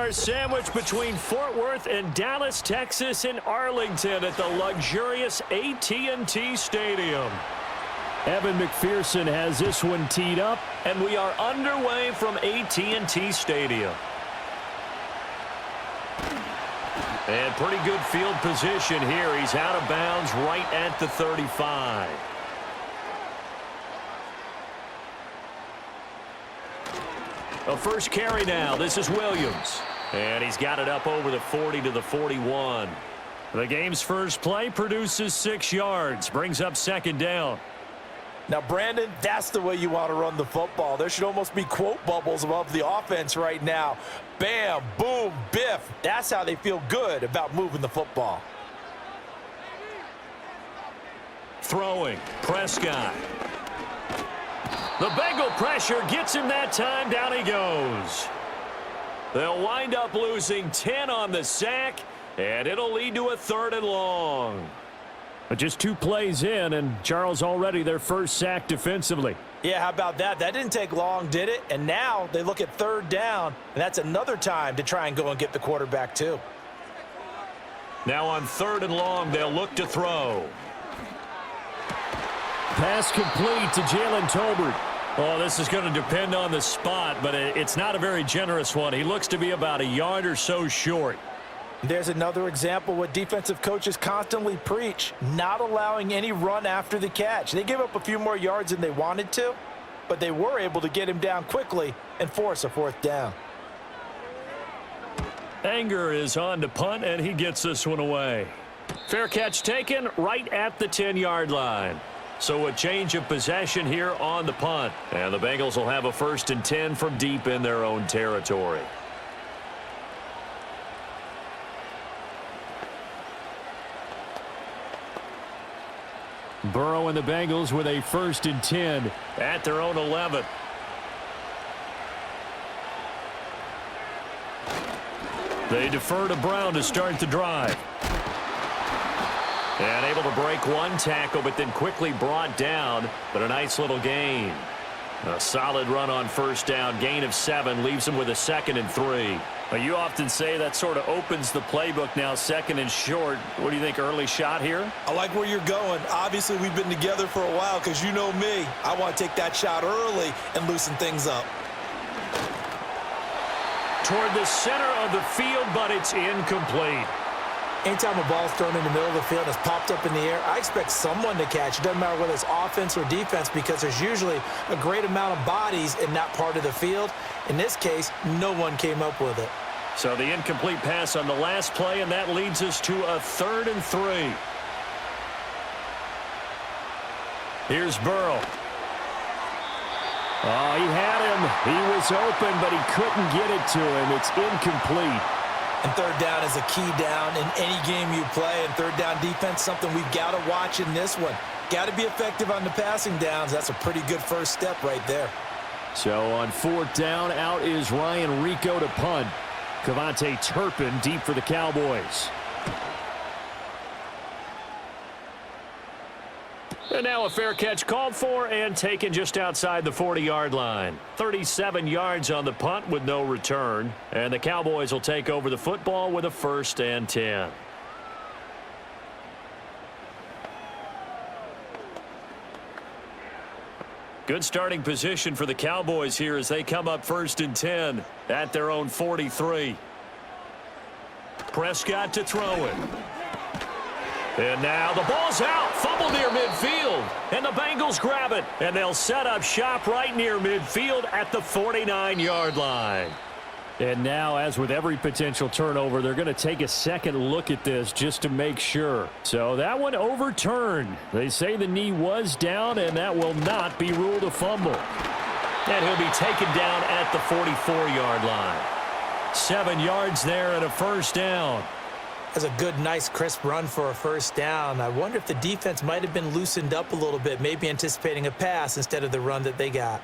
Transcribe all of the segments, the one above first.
are sandwiched between Fort Worth and Dallas, Texas, and Arlington at the luxurious AT&T Stadium. Evan McPherson has this one teed up, and we are underway from AT&T Stadium. And pretty good field position here. He's out of bounds right at the 35. A first carry now. This is Williams. And he's got it up over the 40 to the 41. The game's first play produces 6 yards. Brings up second down. Now, Brandon, that's the way you want to run the football. There should almost be quote bubbles above the offense right now. Bam, boom, biff. That's how they feel good about moving the football. Throwing, Prescott. The Bengal pressure gets him that time. Down he goes. They'll wind up losing 10 on the sack, and it'll lead to a 3rd and long. But just 2 plays in, and Charles already their first sack defensively. Yeah, how about that? That didn't take long, did it? And now they look at 3rd down, and that's another time to try and go and get the quarterback too. Now on 3rd and long, they'll look to throw. Pass complete to Jalen Tolbert. Oh, this is going to depend on the spot, but it's not a very generous one. He looks to be about a yard or so short. There's another example what defensive coaches constantly preach, not allowing any run after the catch. They gave up a few more yards than they wanted to, but they were able to get him down quickly and force a 4th down. Anger is on to punt, and he gets this one away. Fair catch taken right at the 10-yard line. So a change of possession here on the punt. And the Bengals will have a 1st and 10 from deep in their own territory. Burrow and the Bengals with a 1st and 10 at their own 11. They defer to Brown to start the drive. And able to break one tackle, but then quickly brought down. But a nice little gain. A solid run on 1st down. Gain of 7 leaves him with a 2nd and 3. Well, you often say that sort of opens the playbook now, 2nd and short. What do you think, early shot here? I like where you're going. Obviously, we've been together for a while because you know me. I want to take that shot early and loosen things up. Toward the center of the field, but it's incomplete. Anytime a ball's thrown in the middle of the field and it's popped up in the air, I expect someone to catch. It doesn't matter whether it's offense or defense because there's usually a great amount of bodies in that part of the field. In this case, no one came up with it. So the incomplete pass on the last play, and that leads us to a 3rd and 3. Here's Burrow. Oh, he had him. He was open, but he couldn't get it to him. It's incomplete. And 3rd down is a key down in any game you play. And 3rd down defense, something we've got to watch in this one. Got to be effective on the passing downs. That's a pretty good first step right there. So on 4th down, out is Ryan Rico to punt. Cavante Turpin deep for the Cowboys. And now a fair catch called for and taken just outside the 40-yard line. 37 yards on the punt with no return. And the Cowboys will take over the football with a 1st and 10. Good starting position for the Cowboys here as they come up 1st and 10 at their own 43. Prescott to throw it. And now the ball's out. Fumble near midfield. And the Bengals grab it. And they'll set up shop right near midfield at the 49-yard line. And now, as with every potential turnover, they're going to take a second look at this just to make sure. So that one overturned. They say the knee was down, and that will not be ruled a fumble. And he'll be taken down at the 44-yard line. 7 yards there and a 1st down. That's a good, nice, crisp run for a 1st down. I wonder if the defense might have been loosened up a little bit, maybe anticipating a pass instead of the run that they got.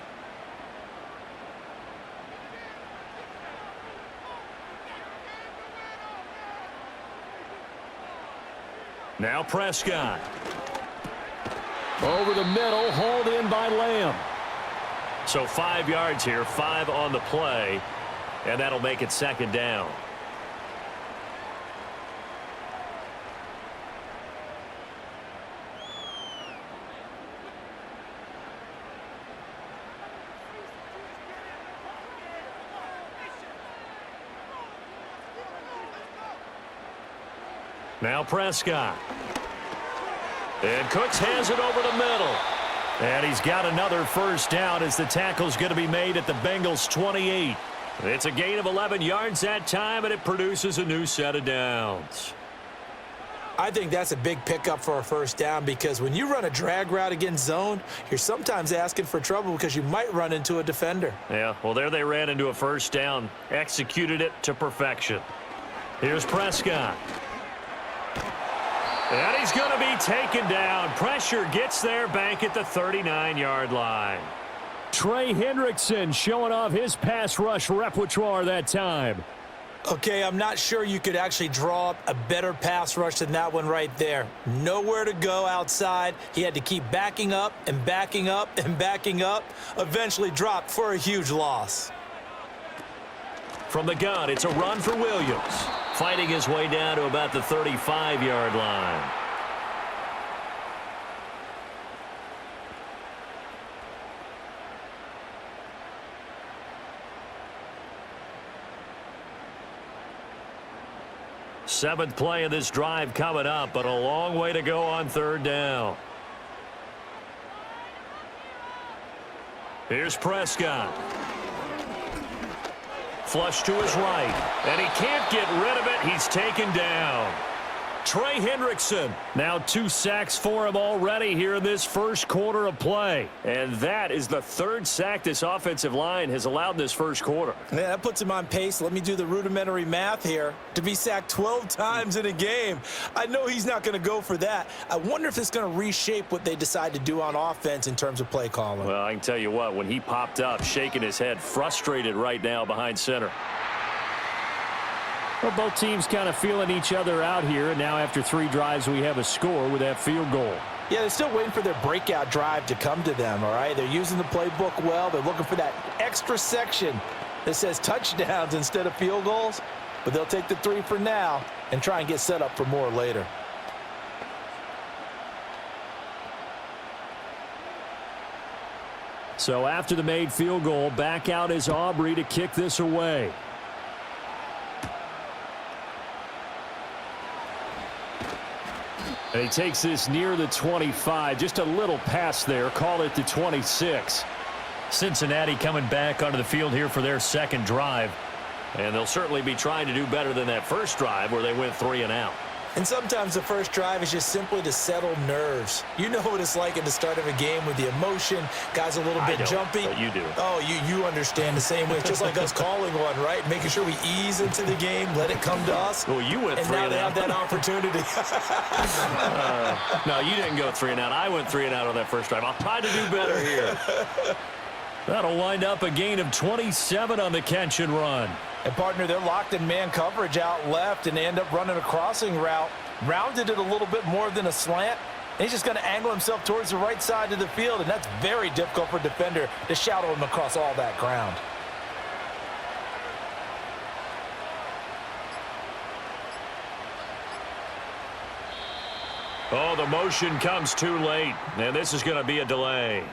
Now Prescott. Over the middle, hauled in by Lamb. So 5 yards here, 5 on the play. And that'll make it second down. Now Prescott. And Cooks has it over the middle. And he's got another first down as the tackle's going to be made at the Bengals 28. It's a gain of 11 yards that time, and it produces a new set of downs. I think that's a big pickup for a first down because when you run a drag route against zone, you're sometimes asking for trouble because you might run into a defender. Yeah, well, there they ran into a first down, executed it to perfection. Here's Prescott. And he's going to be taken down. Pressure gets there back at the 39-yard line. Trey Hendrickson showing off his pass rush repertoire that time. Okay, I'm not sure you could actually draw up a better pass rush than that one right there. Nowhere to go outside. He had to keep backing up and backing up and backing up. Eventually dropped for a huge loss. From the gun, it's a run for Williams. Fighting his way down to about the 35-yard line. Seventh play of this drive coming up, but a long way to go on third down. Here's Prescott. Flush to his right, and he can't get rid of it. He's taken down. Trey Hendrickson, now 2 sacks for him already here in this first quarter of play. And that is the 3rd sack this offensive line has allowed in this first quarter. Yeah, that puts him on pace. Let me do the rudimentary math here. To be sacked 12 times in a game, I know he's not going to go for that. I wonder if it's going to reshape what they decide to do on offense in terms of play calling. Well, I can tell you what, when he popped up, shaking his head, frustrated right now behind center. Well, both teams kind of feeling each other out here, and now after 3 drives, we have a score with that field goal. Yeah, they're still waiting for their breakout drive to come to them, all right? They're using the playbook well. They're looking for that extra section that says touchdowns instead of field goals, but they'll take the 3 for now and try and get set up for more later. So after the made field goal, back out is Aubrey to kick this away. And he takes this near the 25. Just a little pass there. Call it the 26. Cincinnati coming back onto the field here for their second drive. And they'll certainly be trying to do better than that first drive where they went 3 and out. And sometimes the first drive is just simply to settle nerves. You know what it's like at the start of a game with the emotion. Guys a little bit jumpy. But you do. Oh, you understand the same way. It's just like us calling one, right? Making sure we ease into the game, let it come to us. Well, you went 3 and out. And now they have that opportunity. No, you didn't go 3 and out. I went 3 and out on that first drive. I'll try to do better here. That'll wind up a gain of 27 on the catch and run. And, partner, they're locked in man coverage out left, and they end up running a crossing route. Rounded it a little bit more than a slant. And he's just going to angle himself towards the right side of the field, and that's very difficult for a defender to shadow him across all that ground. Oh, the motion comes too late, and this is going to be a delay.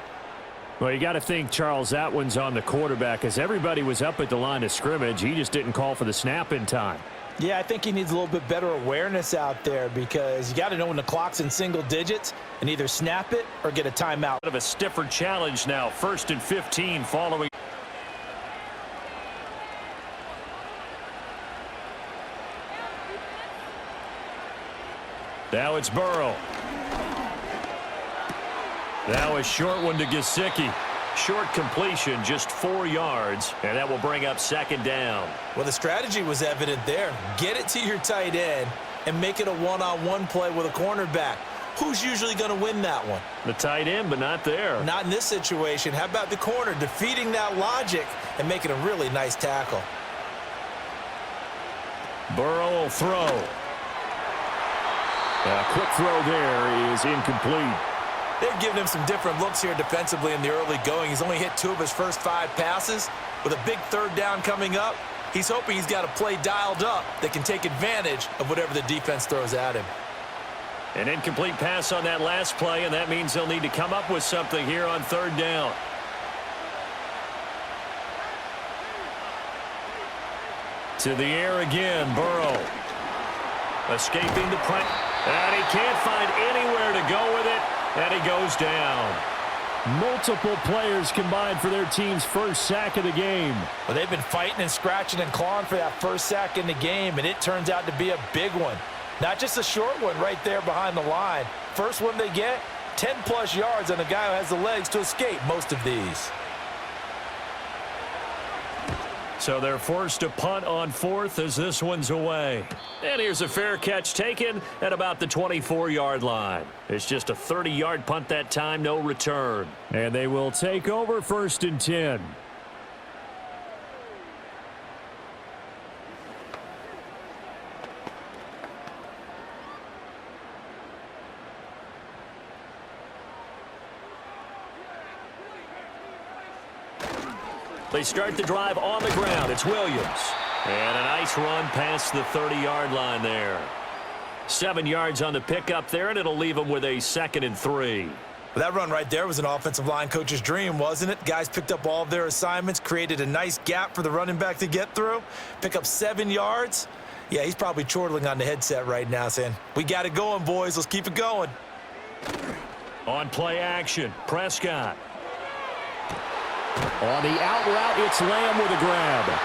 Well, you got to think, Charles, that one's on the quarterback as everybody was up at the line of scrimmage. He just didn't call for the snap in time. Yeah, I think he needs a little bit better awareness out there because you got to know when the clock's in single digits and either snap it or get a timeout. Of a stiffer challenge now, 1st and 15 following. Now it's Burrow. Now a short one to Gesicki. Short completion, just 4 yards, and that will bring up second down. Well, the strategy was evident there. Get it to your tight end and make it a one-on-one play with a cornerback. Who's usually going to win that one? The tight end, but not there. Not in this situation. How about the corner defeating that logic and making a really nice tackle? Burrow will throw. A quick throw there is incomplete. They've given him some different looks here defensively in the early going. He's only hit 2 of his first 5 passes. With a big third down coming up, He's hoping he's got a play dialed up that can take advantage of whatever the defense throws at him. An incomplete pass on that last play, and that means they'll need to come up with something here on third down. To the air again, Burrow. Escaping the pressure. And he can't find anywhere to go with it, and he goes down. Multiple players combined for their team's first sack of the game. Well, they've been fighting and scratching and clawing for that first sack in the game, and it turns out to be a big one. Not just a short one right there behind the line. First one they get, 10-plus yards on the guy who has the legs to escape most of these. So they're forced to punt on fourth as this one's away. And here's a fair catch taken at about the 24-yard line. It's just a 30-yard punt that time, no return. And they will take over 1st and 10. They start the drive on the ground. It's Williams. And a nice run past the 30-yard line there. 7 yards on the pickup there, and it'll leave them with a 2nd and 3. Well, that run right there was an offensive line coach's dream, wasn't it? Guys picked up all of their assignments, created a nice gap for the running back to get through, pick up 7 yards. Yeah, he's probably chortling on the headset right now saying, we got it going, boys. Let's keep it going. On play action, Prescott. On the out route, it's Lamb with a grab.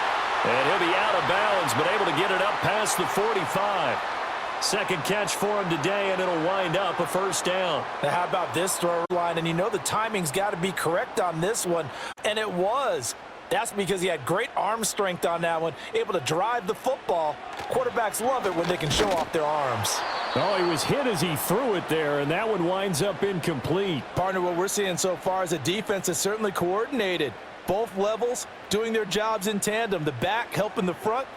And he'll be out of bounds, but able to get it up past the 45. Second catch for him today, and it'll wind up a first down. Now, how about this throw line? And you know the timing's got to be correct on this one, and it was. That's because he had great arm strength on that one, able to drive the football. Quarterbacks love it when they can show off their arms. Oh, he was hit as he threw it there, and that one winds up incomplete. Partner, what we're seeing so far is a defense is certainly coordinated. Both levels doing their jobs in tandem. The back helping the front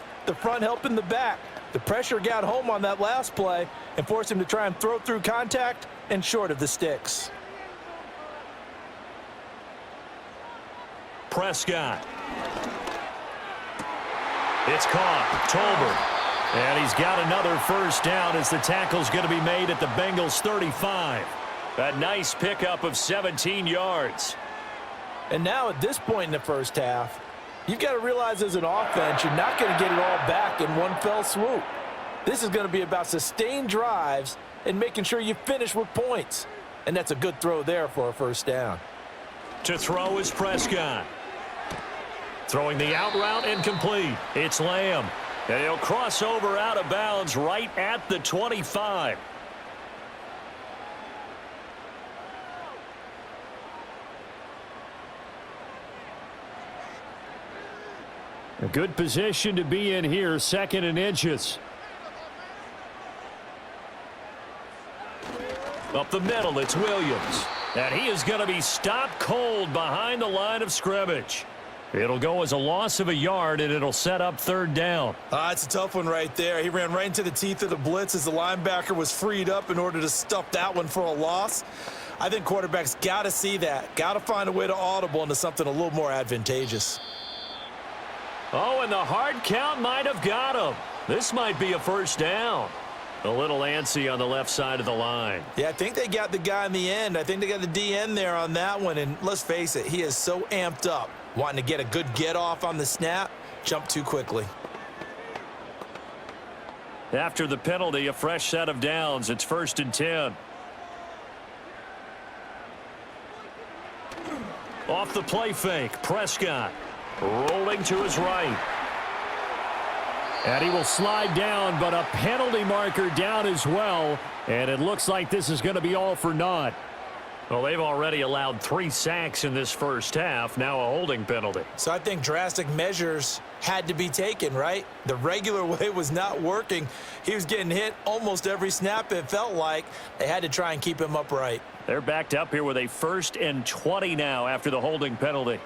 helping the back. The pressure got home on that last play and forced him to try and throw through contact and short of the sticks. Prescott. It's caught. Tolbert. And he's got another first down as the tackle's going to be made at the Bengals 35. A nice pickup of 17 yards. And now at this point in the first half, you've got to realize as an offense, you're not going to get it all back in one fell swoop. This is going to be about sustained drives and making sure you finish with points. And that's a good throw there for a first down. To throw is Prescott. Throwing the out route incomplete. It's Lamb. And he'll cross over out of bounds right at the 25. A good position to be in here, 2nd and inches. Up the middle, it's Williams. And he is going to be stopped cold behind the line of scrimmage. It'll go as a loss of a yard, and it'll set up 3rd down. It's a tough one right there. He ran right into the teeth of the blitz as the linebacker was freed up in order to stuff that one for a loss. I think quarterbacks got to see that. Got to find a way to audible into something a little more advantageous. Oh, and the hard count might have got him. This might be a first down. A little antsy on the left side of the line. Yeah, I think they got the guy in the end. I think they got the DN there on that one. And let's face it, he is so amped up, wanting to get a good get off on the snap, jump too quickly. After the penalty, a fresh set of downs. It's 1st and 10. Off the play fake, Prescott rolling to his right. And he will slide down, but a penalty marker down as well. And it looks like this is going to be all for naught. Well, they've already allowed 3 sacks in this first half, now a holding penalty. So I think drastic measures had to be taken, right? The regular way was not working. He was getting hit almost every snap, it felt like. They had to try and keep him upright. They're backed up here with a 1st and 20 now after the holding penalty.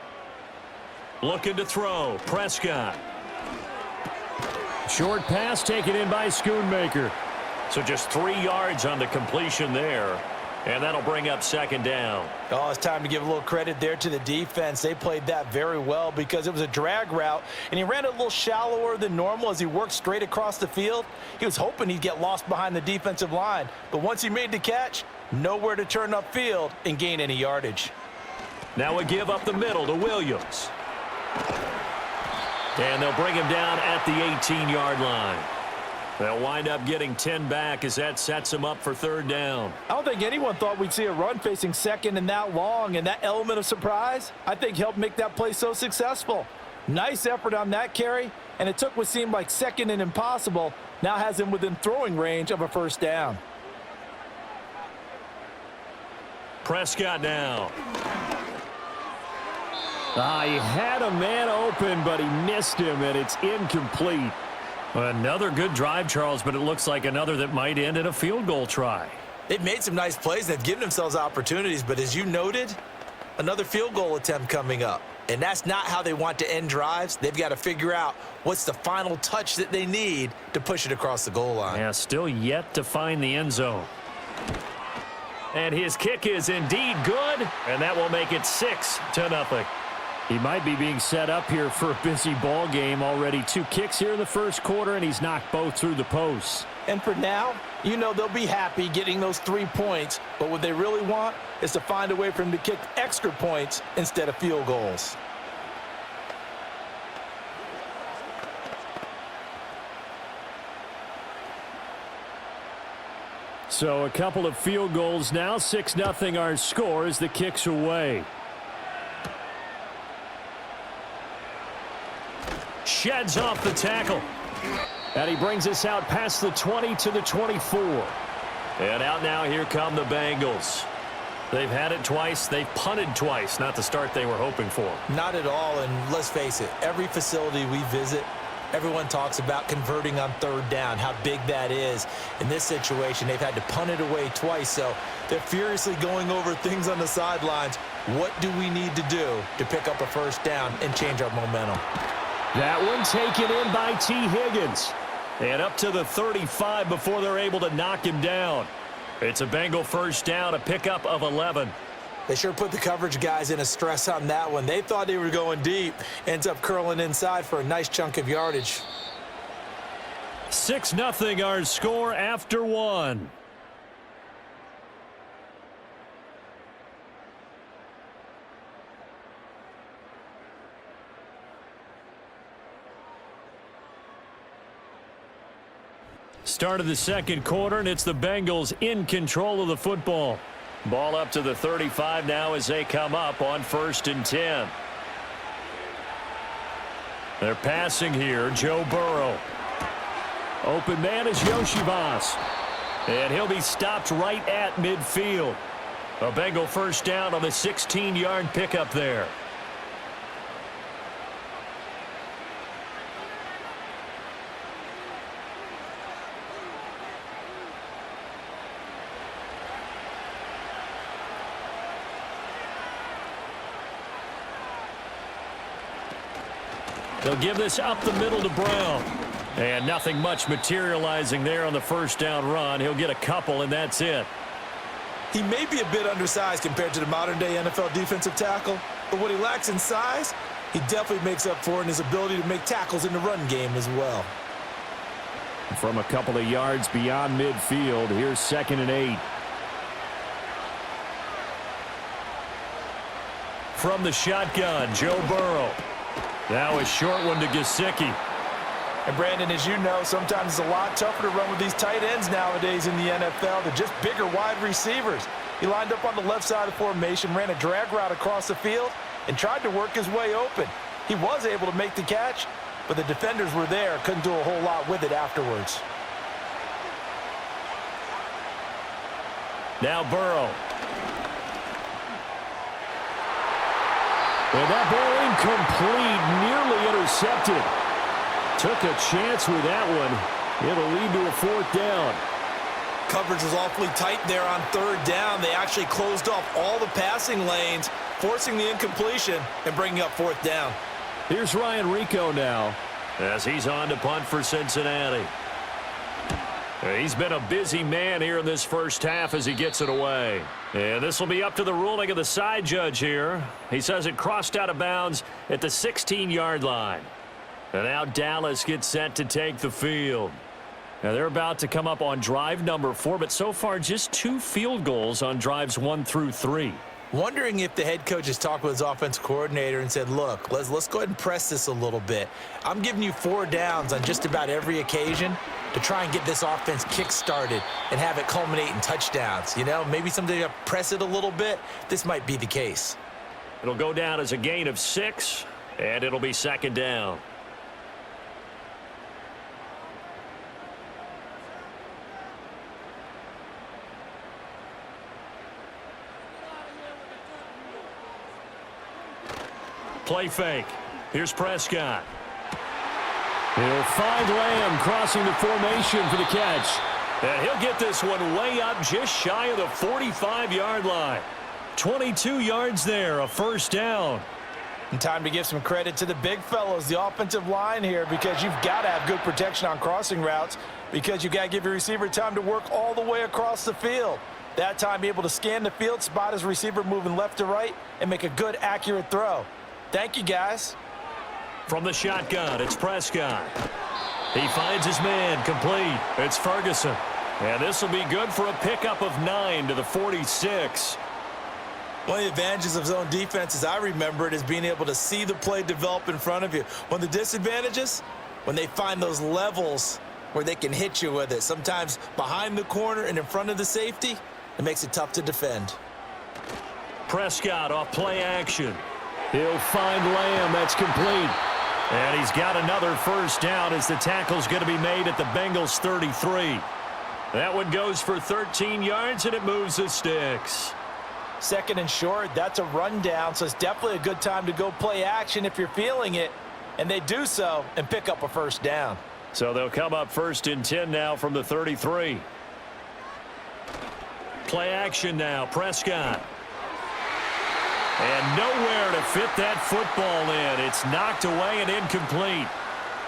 Looking to throw, Prescott. Short pass taken in by Schoonmaker. So just 3 yards on the completion there. And that'll bring up second down. Oh, it's time to give a little credit there to the defense. They played that very well because it was a drag route, and he ran a little shallower than normal as he worked straight across the field. He was hoping he'd get lost behind the defensive line, but once he made the catch, nowhere to turn upfield and gain any yardage. Now we give up the middle to Williams. And they'll bring him down at the 18-yard line. They'll wind up getting 10 back as that sets him up for third down. I don't think anyone thought we'd see a run facing second and that long, and that element of surprise, I think, helped make that play so successful. Nice effort on that carry, and it took what seemed like second and impossible, now has him within throwing range of a first down. Prescott now. He had a man open, but he missed him, and it's incomplete. Another good drive, Charles, but it looks like another that might end in a field goal try. They've made some nice plays. They've given themselves opportunities, but as you noted, another field goal attempt coming up. And that's not how they want to end drives. They've got to figure out what's the final touch that they need to push it across the goal line. Yeah, still yet to find the end zone. And his kick is indeed good, and that will make it 6-0. He might be being set up here for a busy ball game. Already 2 kicks here in the first quarter, and he's knocked both through the posts. And for now, you know they'll be happy getting those 3 points, but what they really want is to find a way for him to kick extra points instead of field goals. So a couple of field goals now. 6-0 our score as the kick's away. Sheds off the tackle. And he brings us out past the 20 to the 24. And out now, here come the Bengals. They've had it twice. They've punted twice. Not the start they were hoping for. Not at all, and let's face it, every facility we visit, everyone talks about converting on third down, how big that is. In this situation, they've had to punt it away twice, so they're furiously going over things on the sidelines. What do we need to do to pick up a first down and change our momentum? That one taken in by T. Higgins. And up to the 35 before they're able to knock him down. It's a Bengal first down, a pickup of 11. They sure put the coverage guys in a stress on that one. They thought they were going deep. Ends up curling inside for a nice chunk of yardage. 6-0 our score after 1. Start of the second quarter, and it's the Bengals in control of the football. Ball up to the 35 now as they come up on 1st and 10. They're passing here, Joe Burrow. Open man is Yoshivas. And he'll be stopped right at midfield. A Bengal first down on the 16-yard pickup there. They'll give this up the middle to Brown. And nothing much materializing there on the first down run. He'll get a couple, and that's it. He may be a bit undersized compared to the modern-day NFL defensive tackle, but what he lacks in size, he definitely makes up for in his ability to make tackles in the run game as well. From a couple of yards beyond midfield, here's 2nd and 8. From the shotgun, Joe Burrow. Now a short one to Gesicki. And Brandon, as you know, sometimes it's a lot tougher to run with these tight ends nowadays in the NFL. They're just bigger wide receivers. He lined up on the left side of the formation, ran a drag route across the field, and tried to work his way open. He was able to make the catch, but the defenders were there, couldn't do a whole lot with it afterwards. Now Burrow. And that ball incomplete, nearly intercepted. Took a chance with that one. It'll lead to a 4th down. Coverage was awfully tight there on 3rd down. They actually closed off all the passing lanes, forcing the incompletion and bringing up 4th down. Here's Ryan Rico now. As he's on to punt for Cincinnati. He's been a busy man here in this first half as he gets it away. And this will be up to the ruling of the side judge here. He says it crossed out of bounds at the 16-yard line. And now Dallas gets set to take the field. Now they're about to come up on drive number 4, but so far just 2 field goals on drives 1 through 3. Wondering if the head coach has talked with his offense coordinator and said, look, let's go ahead and press this a little bit. I'm giving you 4 downs on just about every occasion to try and get this offense kick-started and have it culminate in touchdowns. You know, maybe someday you press it a little bit. This might be the case. It'll go down as a gain of 6, and it'll be 2nd down. Play fake. Here's Prescott. He'll find Lamb crossing the formation for the catch. And he'll get this one way up just shy of the 45-yard line. 22 yards there, a 1st down. And time to give some credit to the big fellows, the offensive line here, because you've got to have good protection on crossing routes because you've got to give your receiver time to work all the way across the field. That time, be able to scan the field, spot his receiver moving left to right, and make a good, accurate throw. Thank you, guys. From the shotgun, it's Prescott. He finds his man, complete. It's Ferguson. And this will be good for a pickup of 9 to the 46. One of the advantages of zone defense, as I remember it, is being able to see the play develop in front of you. One of the disadvantages, when they find those levels where they can hit you with it, sometimes behind the corner and in front of the safety, it makes it tough to defend. Prescott off play action. He'll find Lamb. That's complete. And he's got another 1st down as the tackle's going to be made at the Bengals 33. That one goes for 13 yards, and it moves the sticks. 2nd and short, that's a rundown, so it's definitely a good time to go play action if you're feeling it. And they do so and pick up a 1st down. So they'll come up 1st and 10 now from the 33. Play action now, Prescott. And nowhere to fit that football in. It's knocked away and incomplete.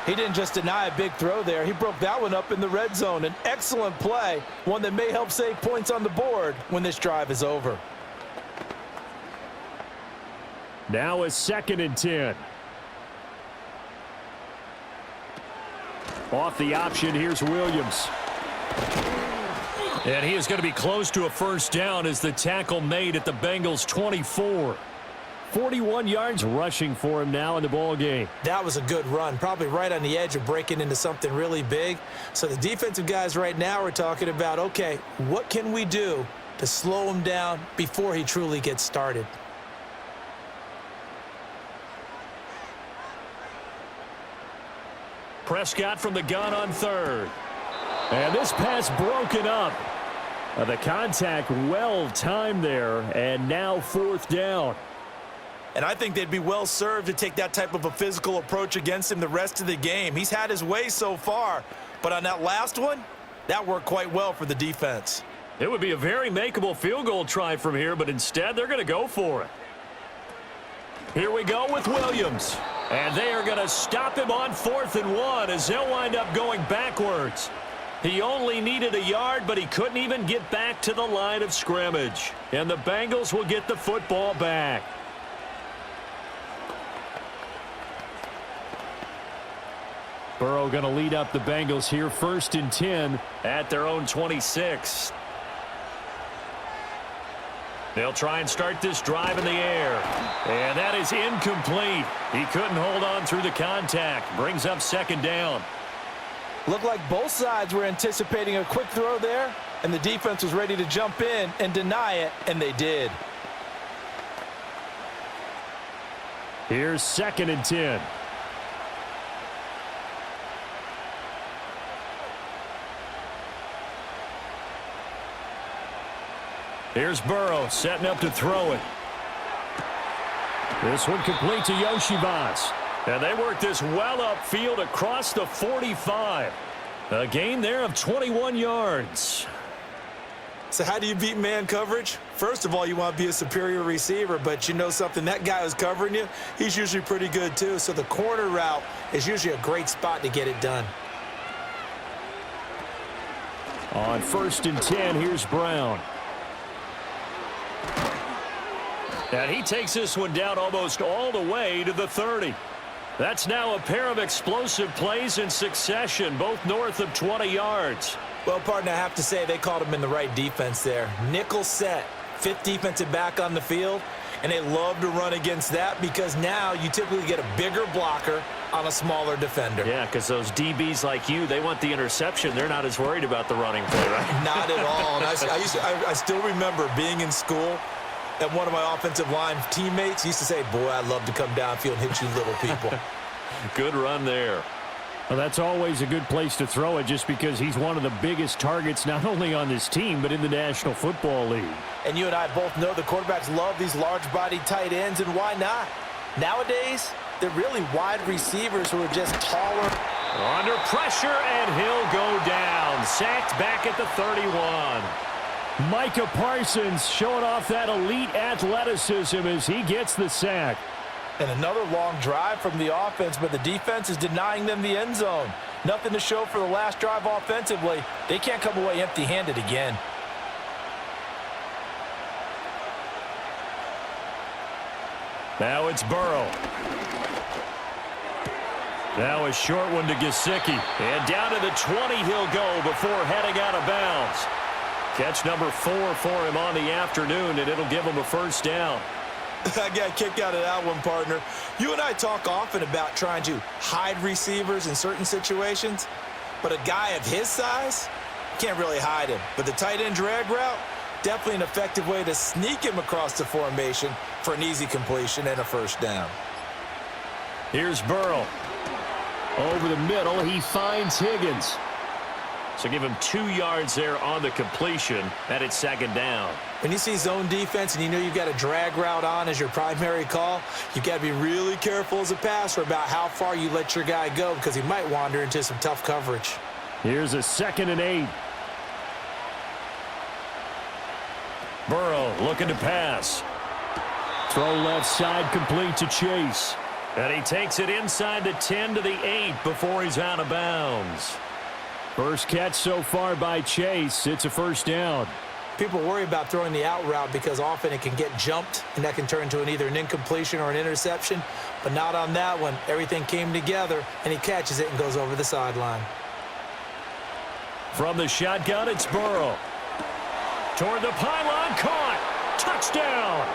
He didn't just deny a big throw there. He broke that one up in the red zone. An excellent play, one that may help save points on the board when this drive is over. Now a 2nd and 10. Off the option, here's Williams. And he is going to be close to a 1st down as the tackle made at the Bengals 24. 41 yards rushing for him now in the ball game. That was a good run, probably right on the edge of breaking into something really big. So the defensive guys right now are talking about, okay, what can we do to slow him down before he truly gets started? Prescott from the gun on 3rd. And this pass broken up. The contact well timed there, and now 4th down. And I think they'd be well served to take that type of a physical approach against him the rest of the game. He's had his way so far, but on that last one, that worked quite well for the defense. It would be a very makeable field goal try from here, but instead they're going to go for it. Here we go with Williams. And they are going to stop him on 4th and 1 as they'll wind up going backwards. He only needed a yard, but he couldn't even get back to the line of scrimmage. And the Bengals will get the football back. Burrow going to lead up the Bengals here, 1st and 10 at their own 26. They'll try and start this drive in the air. And that is incomplete. He couldn't hold on through the contact. Brings up 2nd down. Looked like both sides were anticipating a quick throw there, and the defense was ready to jump in and deny it, and they did. Here's 2nd and 10. Here's Burrow setting up to throw it. This one complete to Yoshivas. And they work this well upfield across the 45. A gain there of 21 yards. So how do you beat man coverage? First of all, you want to be a superior receiver, but you know something, that guy who's covering you, he's usually pretty good too. So the corner route is usually a great spot to get it done. On 1st and 10, here's Brown. And he takes this one down almost all the way to the 30. That's now a pair of explosive plays in succession, both north of 20 yards. Well, partner, I have to say they called him in the right defense there. Nickel set, 5th defensive back on the field, and they love to run against that because now you typically get a bigger blocker on a smaller defender. Yeah, because those DBs like you, they want the interception. They're not as worried about the running play, right? Not at all. And I still remember being in school, and one of my offensive line teammates used to say, boy, I'd love to come downfield and hit you little people. Good run there. Well, that's always a good place to throw it just because he's one of the biggest targets not only on this team but in the National Football League. And you and I both know the quarterbacks love these large-bodied tight ends, and why not? Nowadays, they're really wide receivers who are just taller. Under pressure, and he'll go down. Sacked back at the 31. Micah Parsons showing off that elite athleticism as he gets the sack. And another long drive from the offense, but the defense is denying them the end zone. Nothing to show for the last drive offensively. They can't come away empty-handed again. Now it's Burrow. Now a short one to Gesicki. And down to the 20 he'll go before heading out of bounds. Catch number 4 for him on the afternoon, and it'll give him a first down. I got a kick out of that one, partner. You and I talk often about trying to hide receivers in certain situations, but a guy of his size can't really hide him. But the tight end drag route, definitely an effective way to sneak him across the formation for an easy completion and a first down. Here's Burrow. Over the middle, he finds Higgins. So give him 2 yards there on the completion, and it's 2nd down. When you see zone defense and you know you've got a drag route on as your primary call, you've got to be really careful as a passer about how far you let your guy go because he might wander into some tough coverage. Here's a 2nd and 8. Burrow looking to pass. Throw left side complete to Chase. And he takes it inside the 10 to the 8 before he's out of bounds. First catch so far by Chase. It's a first down. People worry about throwing the out route because often it can get jumped, and that can turn into either an incompletion or an interception. But not on that one. Everything came together, and he catches it and goes over the sideline. From the shotgun, it's Burrow. Toward the pylon, caught. Touchdown.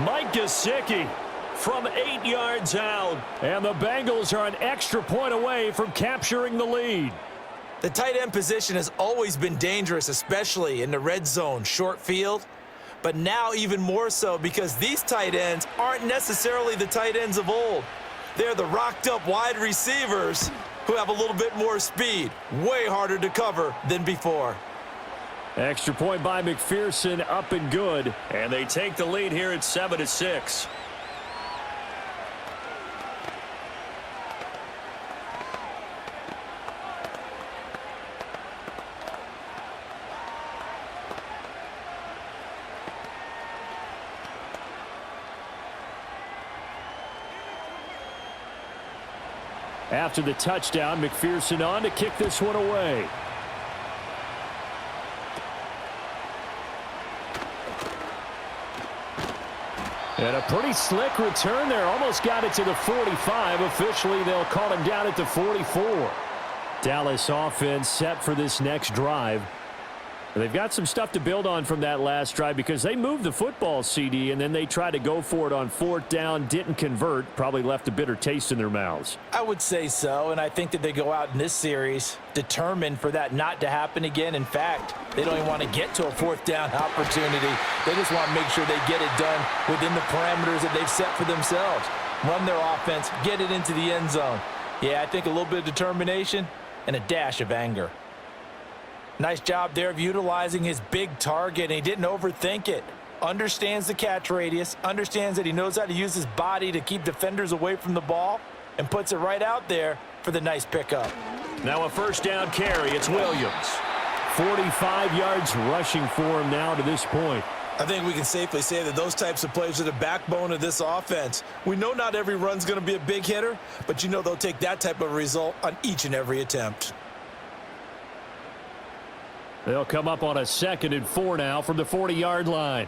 Mike Gesicki from 8 yards out. And the Bengals are an extra point away from capturing the lead. The tight end position has always been dangerous, especially in the red zone, short field. But now even more so because these tight ends aren't necessarily the tight ends of old. They're the rocked-up wide receivers who have a little bit more speed. Way harder to cover than before. Extra point by McPherson, up and good. And they take the lead here at 7-6. After the touchdown, McPherson on to kick this one away. And a pretty slick return there. Almost got it to the 45. Officially, they'll call him down at the 44. Dallas offense set for this next drive. They've got some stuff to build on from that last drive because they moved the football, CD, and then they tried to go for it on 4th down, didn't convert, probably left a bitter taste in their mouths. I would say so, and I think that they go out in this series determined for that not to happen again. In fact, they don't even want to get to a 4th down opportunity. They just want to make sure they get it done within the parameters that they've set for themselves. Run their offense, get it into the end zone. Yeah, I think a little bit of determination and a dash of anger. Nice job there of utilizing his big target, and he didn't overthink it. Understands the catch radius, understands that he knows how to use his body to keep defenders away from the ball, and puts it right out there for the nice pickup. Now a first down carry. It's Williams. 45 yards rushing for him now to this point. I think we can safely say that those types of plays are the backbone of this offense. We know not every run's going to be a big hitter, but you know they'll take that type of result on each and every attempt. They'll come up on a 2nd and 4 now from the 40-yard line.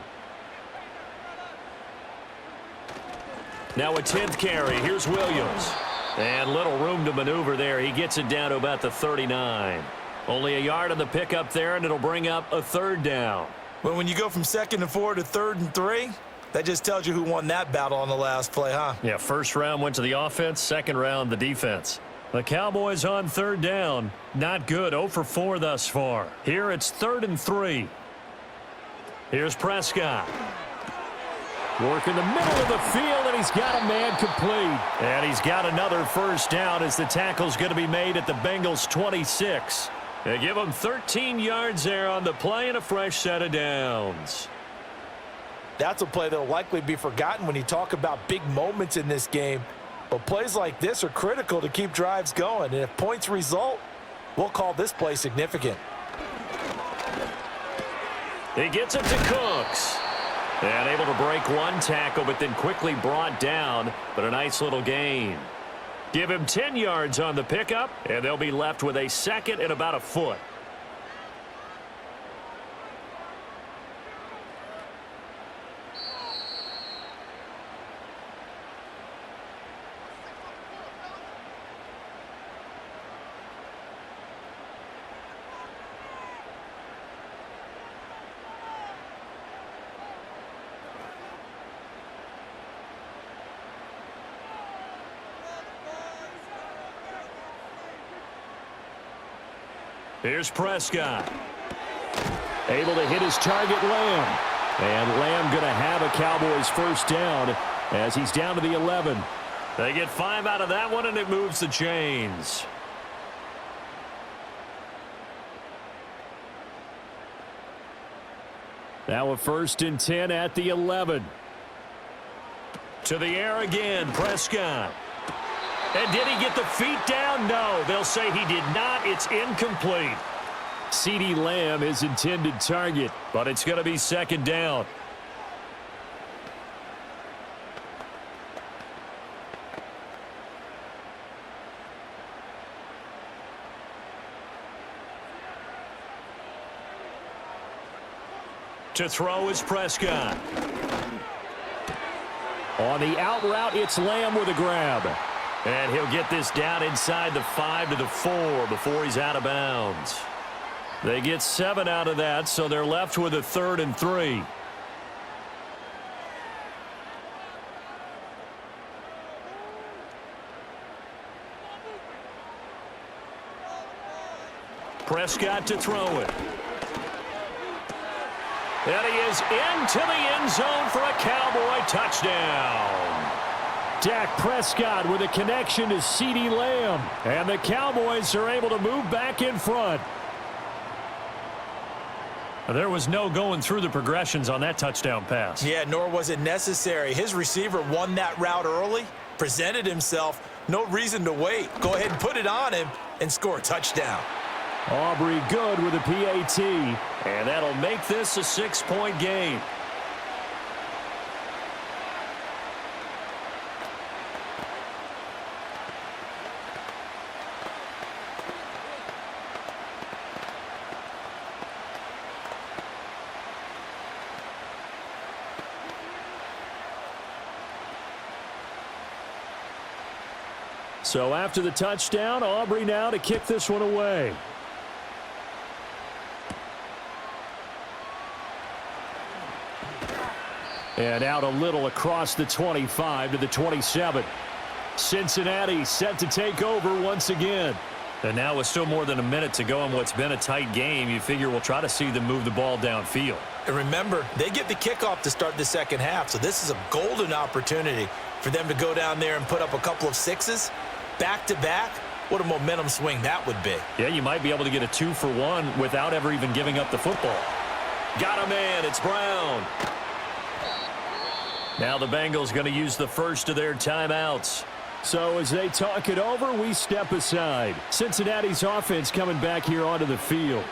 Now a 10th carry. Here's Williams. And little room to maneuver there. He gets it down to about the 39. Only a yard on the pickup there, and it'll bring up a 3rd down. Well, when you go from 2nd and 4 to 3rd and 3, that just tells you who won that battle on the last play, huh? Yeah, first round went to the offense, second round the defense. The Cowboys on 3rd down. Not good. 0 for 4 thus far. Here it's 3rd and 3. Here's Prescott. Work in the middle of the field, and he's got a man complete. And he's got another first down as the tackle's going to be made at the Bengals' 26. They give him 13 yards there on the play and a fresh set of downs. That's a play that will likely be forgotten when you talk about big moments in this game. But plays like this are critical to keep drives going. And if points result, we'll call this play significant. He gets it to Cooks. And able to break one tackle, but then quickly brought down. But a nice little gain. Give him 10 yards on the pickup, and they'll be left with a 2nd and about a foot. Here's Prescott. Able to hit his target, Lamb. And Lamb going to have a Cowboys first down as he's down to the 11. They get 5 out of that one, and it moves the chains. Now a 1st and 10 at the 11. To the air again, Prescott. And did he get the feet down? No, they'll say he did not. It's incomplete. CeeDee Lamb his intended target, but it's going to be 2nd down. To throw is Prescott. On the out route, it's Lamb with a grab. And he'll get this down inside the 5 to the 4 before he's out of bounds. They get 7 out of that, so they're left with a 3rd and 3. Prescott to throw it. And he is into the end zone for a Cowboy touchdown. Dak Prescott with a connection to CeeDee Lamb. And the Cowboys are able to move back in front. There was no going through the progressions on that touchdown pass. Yeah, nor was it necessary. His receiver won that route early, presented himself. No reason to wait. Go ahead and put it on him and score a touchdown. Aubrey good with a PAT. And that'll make this a 6-point game. So after the touchdown, Aubrey now to kick this one away. And out a little across the 25 to the 27. Cincinnati set to take over once again. And now with still more than a minute to go in what's been a tight game, you figure we'll try to see them move the ball downfield. And remember, they get the kickoff to start the second half, so this is a golden opportunity for them to go down there and put up a couple of sixes back-to-back. What a momentum swing that would be. Yeah, you might be able to get a 2-for-1 without ever even giving up the football. Got a man. It's Brown. Now the Bengals going to use the first of their timeouts. So as they talk it over, we step aside. Cincinnati's offense coming back here onto the field.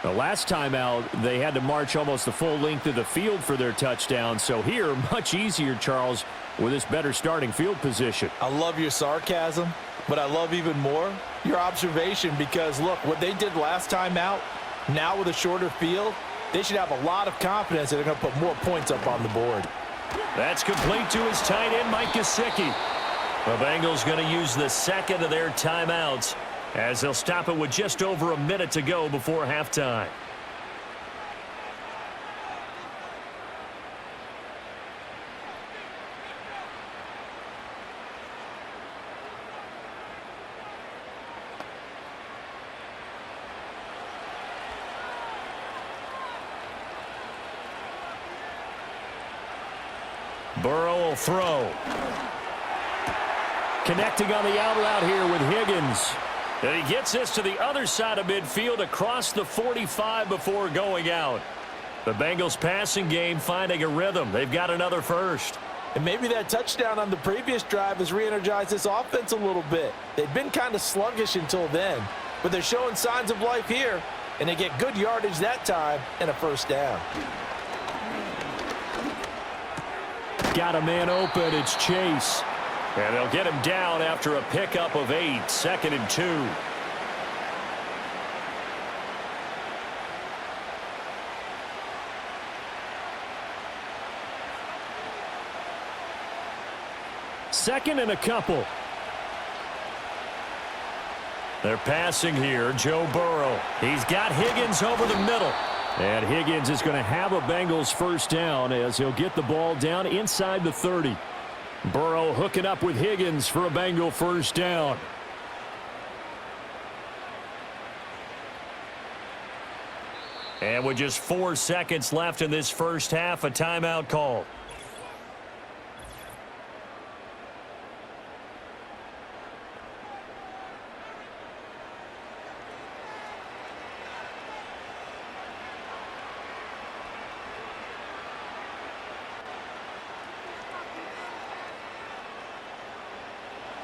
The last time out, they had to march almost the full length of the field for their touchdown. So here, much easier, Charles, with this better starting field position. I love your sarcasm, but I love even more your observation because, look, what they did last time out, Now with a shorter field, they should have a lot of confidence that they're going to put more points up on the board. That's complete to his tight end, Mike Gesicki. The Bengals going to use the second of their timeouts as they'll stop it with just over a minute to go before halftime. Burrow will throw. Connecting on the out route here with Higgins. And he gets this to the other side of midfield across the 45 before going out. The Bengals passing game finding a rhythm. They've got another first. And maybe that touchdown on the previous drive has re-energized this offense a little bit. They've been kind of sluggish until then, but they're showing signs of life here, and they get good yardage that time and a first down. Got a man open. It's Chase. And they'll get him down after a pickup of 8, 2nd and 2. Second and a couple. They're passing here. Joe Burrow. He's got Higgins over the middle. And Higgins is going to have a Bengals first down as he'll get the ball down inside the 30. Burrow hooking up with Higgins for a Bengal first down. And with just 4 seconds left in this first half, a timeout call.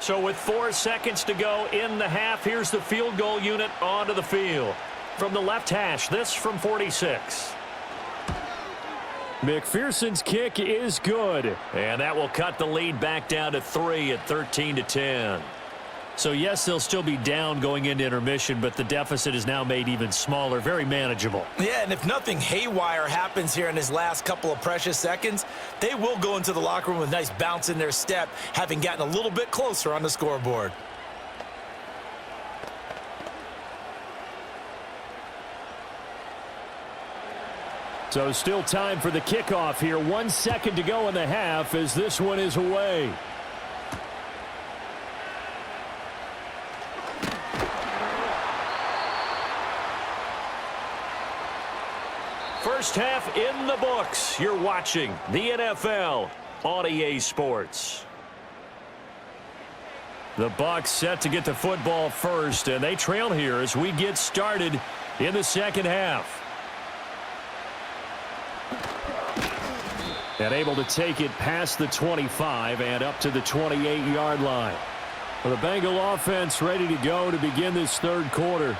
So with 4 seconds to go in the half, here's the field goal unit onto the field. From the left hash, this from 46. McPherson's kick is good. And that will cut the lead back down to 3 at 13-10. So yes, they'll still be down going into intermission, but the deficit is now made even smaller, very manageable. Yeah, and if nothing haywire happens here in his last couple of precious seconds, they will go into the locker room with a nice bounce in their step, having gotten a little bit closer on the scoreboard. So still time for the kickoff here. 1 second to go in the half as this one is away. First half in the books. You're watching the NFL on EA Sports. The Bucs set to get the football first, and they trail here as we get started in the second half. And able to take it past the 25 and up to the 28-yard line. Well, the Bengal offense ready to go to begin this third quarter.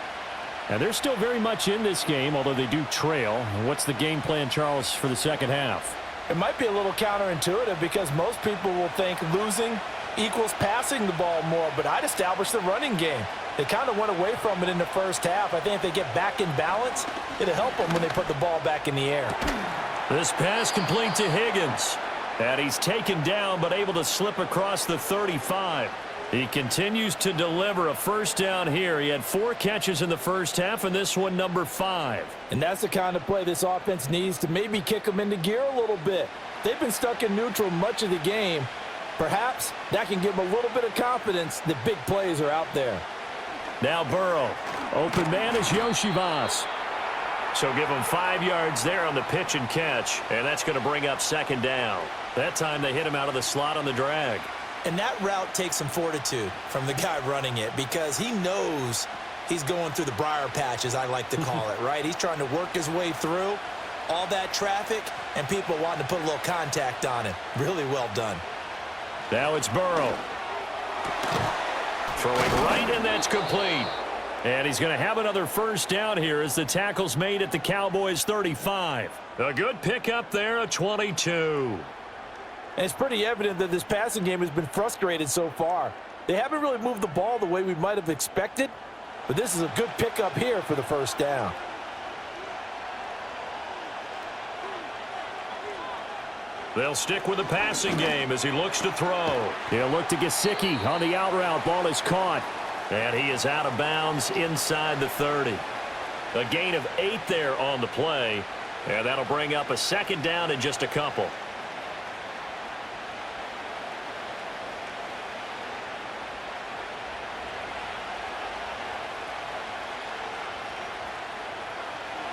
And they're still very much in this game, although they do trail. What's the game plan, Charles, for the second half? It might be a little counterintuitive because most people will think losing equals passing the ball more, but I'd establish the running game. They kind of went away from it in the first half. I think if they get back in balance, it'll help them when they put the ball back in the air. This pass complete to Higgins. And he's taken down but able to slip across the 35. He continues to deliver a first down here. He had 4 catches in the first half, and this one number 5. And that's the kind of play this offense needs to maybe kick them into gear a little bit. They've been stuck in neutral much of the game. Perhaps that can give them a little bit of confidence that big plays are out there. Now Burrow. Open man is Yoshivas. So give him 5 yards there on the pitch and catch, and that's going to bring up second down. That time they hit him out of the slot on the drag. And that route takes some fortitude from the guy running it because he knows he's going through the briar patch, as I like to call it, right? He's trying to work his way through all that traffic and people wanting to put a little contact on it. Really well done. Now it's Burrow. Throwing right, and that's complete. And he's going to have another first down here as the tackle's made at the Cowboys 35. A good pickup there, a 22. And it's pretty evident that this passing game has been frustrated so far. They haven't really moved the ball the way we might have expected, but this is a good pickup here for the first down. They'll stick with the passing game as he looks to throw. He'll look to Gesicki on the out route. Ball is caught. And he is out of bounds inside the 30. A gain of 8 there on the play. And that'll bring up a second down in just a couple.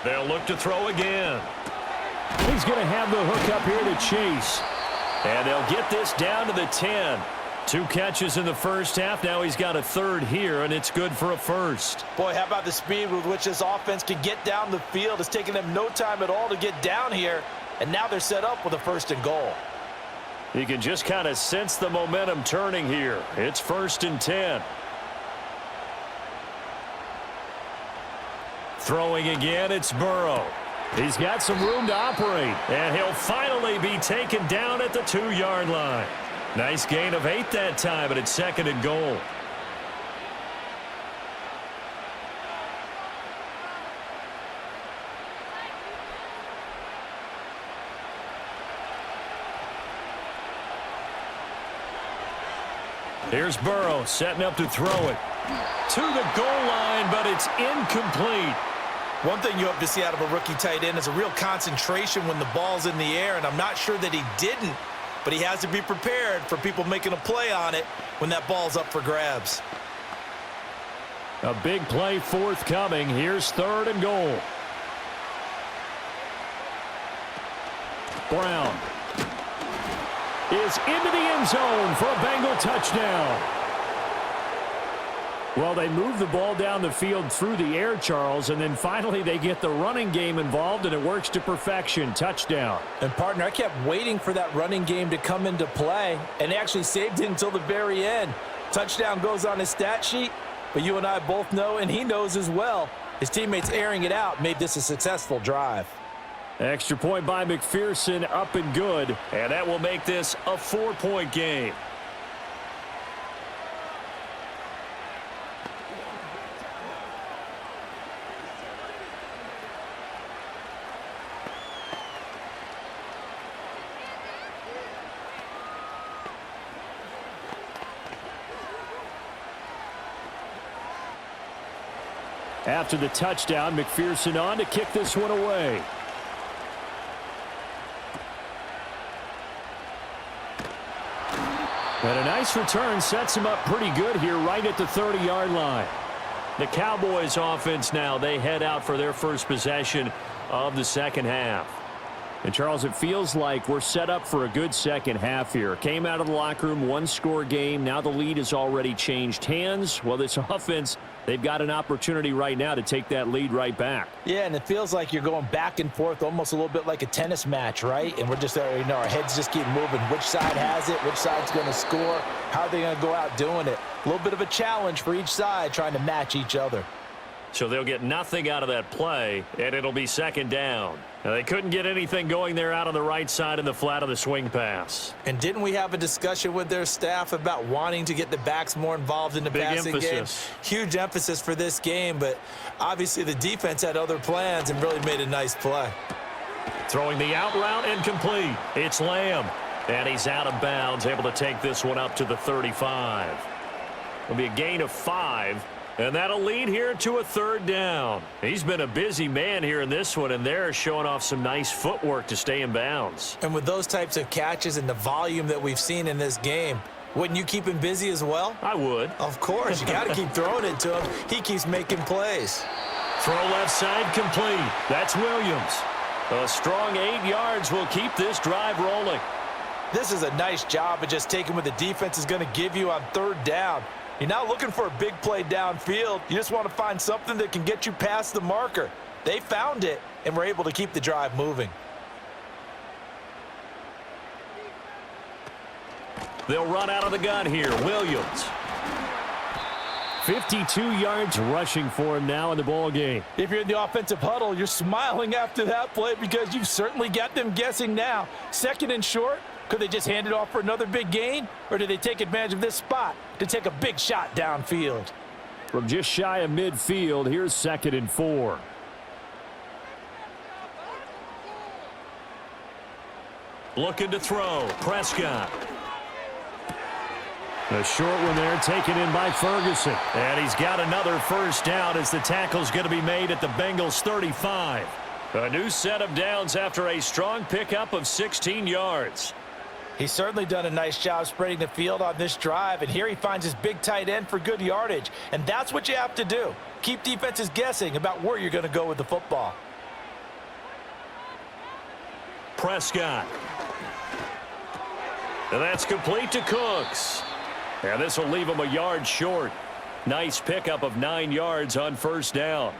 They'll look to throw again. He's going to have the hook up here to Chase. And they'll get this down to the 10. 2 catches in the first half. Now he's got a third here, and it's good for a first. Boy, how about the speed with which this offense can get down the field? It's taken them no time at all to get down here, and now they're set up with a 1st and goal. You can just kind of sense the momentum turning here. It's 1st and 10. Throwing again, it's Burrow. He's got some room to operate. And he'll finally be taken down at the 2-yard line. Nice gain of 8 that time, and it's 2nd and goal. Here's Burrow setting up to throw it. To the goal line, but it's incomplete. One thing you hope to see out of a rookie tight end is a real concentration when the ball's in the air, and I'm not sure that he didn't, but he has to be prepared for people making a play on it when that ball's up for grabs. A big play forthcoming. Here's 3rd and goal. Brown is into the end zone for a Bengal touchdown. Well, they move the ball down the field through the air, Charles, and then finally they get the running game involved, and it works to perfection. Touchdown. And, partner, I kept waiting for that running game to come into play, and they actually saved it until the very end. Touchdown goes on his stat sheet, but you and I both know, and he knows as well, his teammates airing it out made this a successful drive. Extra point by McPherson, up and good. And that will make this a 4-point game. After the touchdown, McPherson on to kick this one away. And a nice return sets him up pretty good here right at the 30-yard line. The Cowboys offense now, they head out for their first possession of the second half. And, Charles, it feels like we're set up for a good second half here. Came out of the locker room, 1-score game. Now the lead has already changed hands. Well, this offense, they've got an opportunity right now to take that lead right back. Yeah, and it feels like you're going back and forth almost a little bit like a tennis match, right? And we're just, our heads just keep moving. Which side has it? Which side's going to score? How are they going to go out doing it? A little bit of a challenge for each side trying to match each other. So they'll get nothing out of that play, and it'll be second down. Now, they couldn't get anything going there out on the right side in the flat of the swing pass. And didn't we have a discussion with their staff about wanting to get the backs more involved in the passing game? Huge emphasis for this game, but obviously the defense had other plans and really made a nice play. Throwing the out route incomplete. It's Lamb. And he's out of bounds, able to take this one up to the 35. It'll be a gain of 5. And that'll lead here to a third down. He's been a busy man here in this one, and they're showing off some nice footwork to stay in bounds. And with those types of catches and the volume that we've seen in this game, wouldn't you keep him busy as well? I would. Of course. You got to keep throwing it to him. He keeps making plays. Throw left side complete. That's Williams. A strong 8 yards will keep this drive rolling. This is a nice job of just taking what the defense is going to give you on third down. You're not looking for a big play downfield. You just want to find something that can get you past the marker. They found it and were able to keep the drive moving. They'll run out of the gun here. Williams. 52 yards rushing for him now in the ball game. If you're in the offensive huddle, you're smiling after that play because you've certainly got them guessing now. 2nd and short. Could they just hand it off for another big gain? Or did they take advantage of this spot to take a big shot downfield? From just shy of midfield, here's 2nd and 4. Looking to throw. Prescott. A short one there taken in by Ferguson. And he's got another first down as the tackle's going to be made at the Bengals 35. A new set of downs after a strong pickup of 16 yards. He's certainly done a nice job spreading the field on this drive, and here he finds his big tight end for good yardage. And that's what you have to do. Keep defenses guessing about where you're going to go with the football. Prescott. And that's complete to Cooks. And this will leave him a yard short. Nice pickup of 9 yards on first down.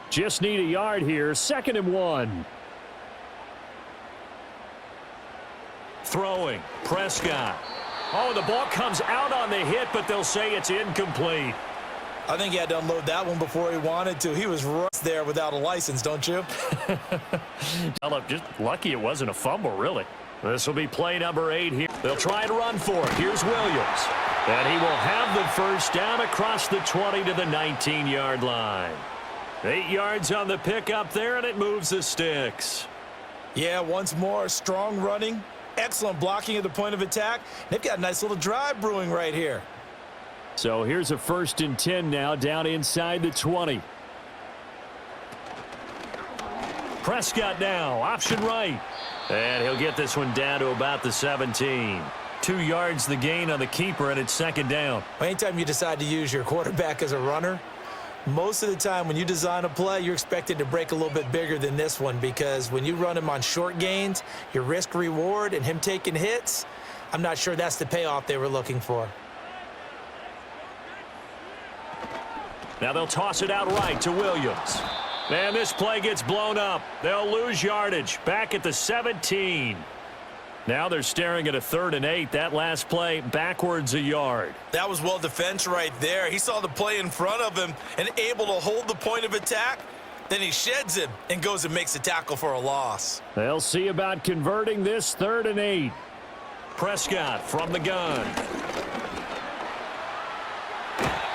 Just need a yard here. 2nd and 1. Throwing. Prescott. Oh, the ball comes out on the hit, but they'll say it's incomplete. I think he had to unload that one before he wanted to. He was right there without a license, don't you? Just lucky it wasn't a fumble, really. This will be play number 8 here. They'll try and run for it. Here's Williams. And he will have the first down across the 20 to the 19-yard line. 8 yards on the pickup there, and it moves the sticks. Yeah, once more, strong running, excellent blocking at the point of attack. They've got a nice little drive brewing right here. So here's a 1st and 10 now, down inside the 20. Prescott now, option right. And he'll get this one down to about the 17. 2 yards the gain on the keeper, and it's 2nd down. Anytime you decide to use your quarterback as a runner, most of the time when you design a play, you're expected to break a little bit bigger than this one, because when you run him on short gains, your risk-reward and him taking hits, I'm not sure that's the payoff they were looking for. Now they'll toss it out right to Williams. And this play gets blown up. They'll lose yardage back at the 17. Now they're staring at a 3rd and 8. That last play backwards a yard. That was well defense right there. He saw the play in front of him and able to hold the point of attack. Then he sheds him and goes and makes a tackle for a loss. They'll see about converting this 3rd and 8. Prescott from the gun.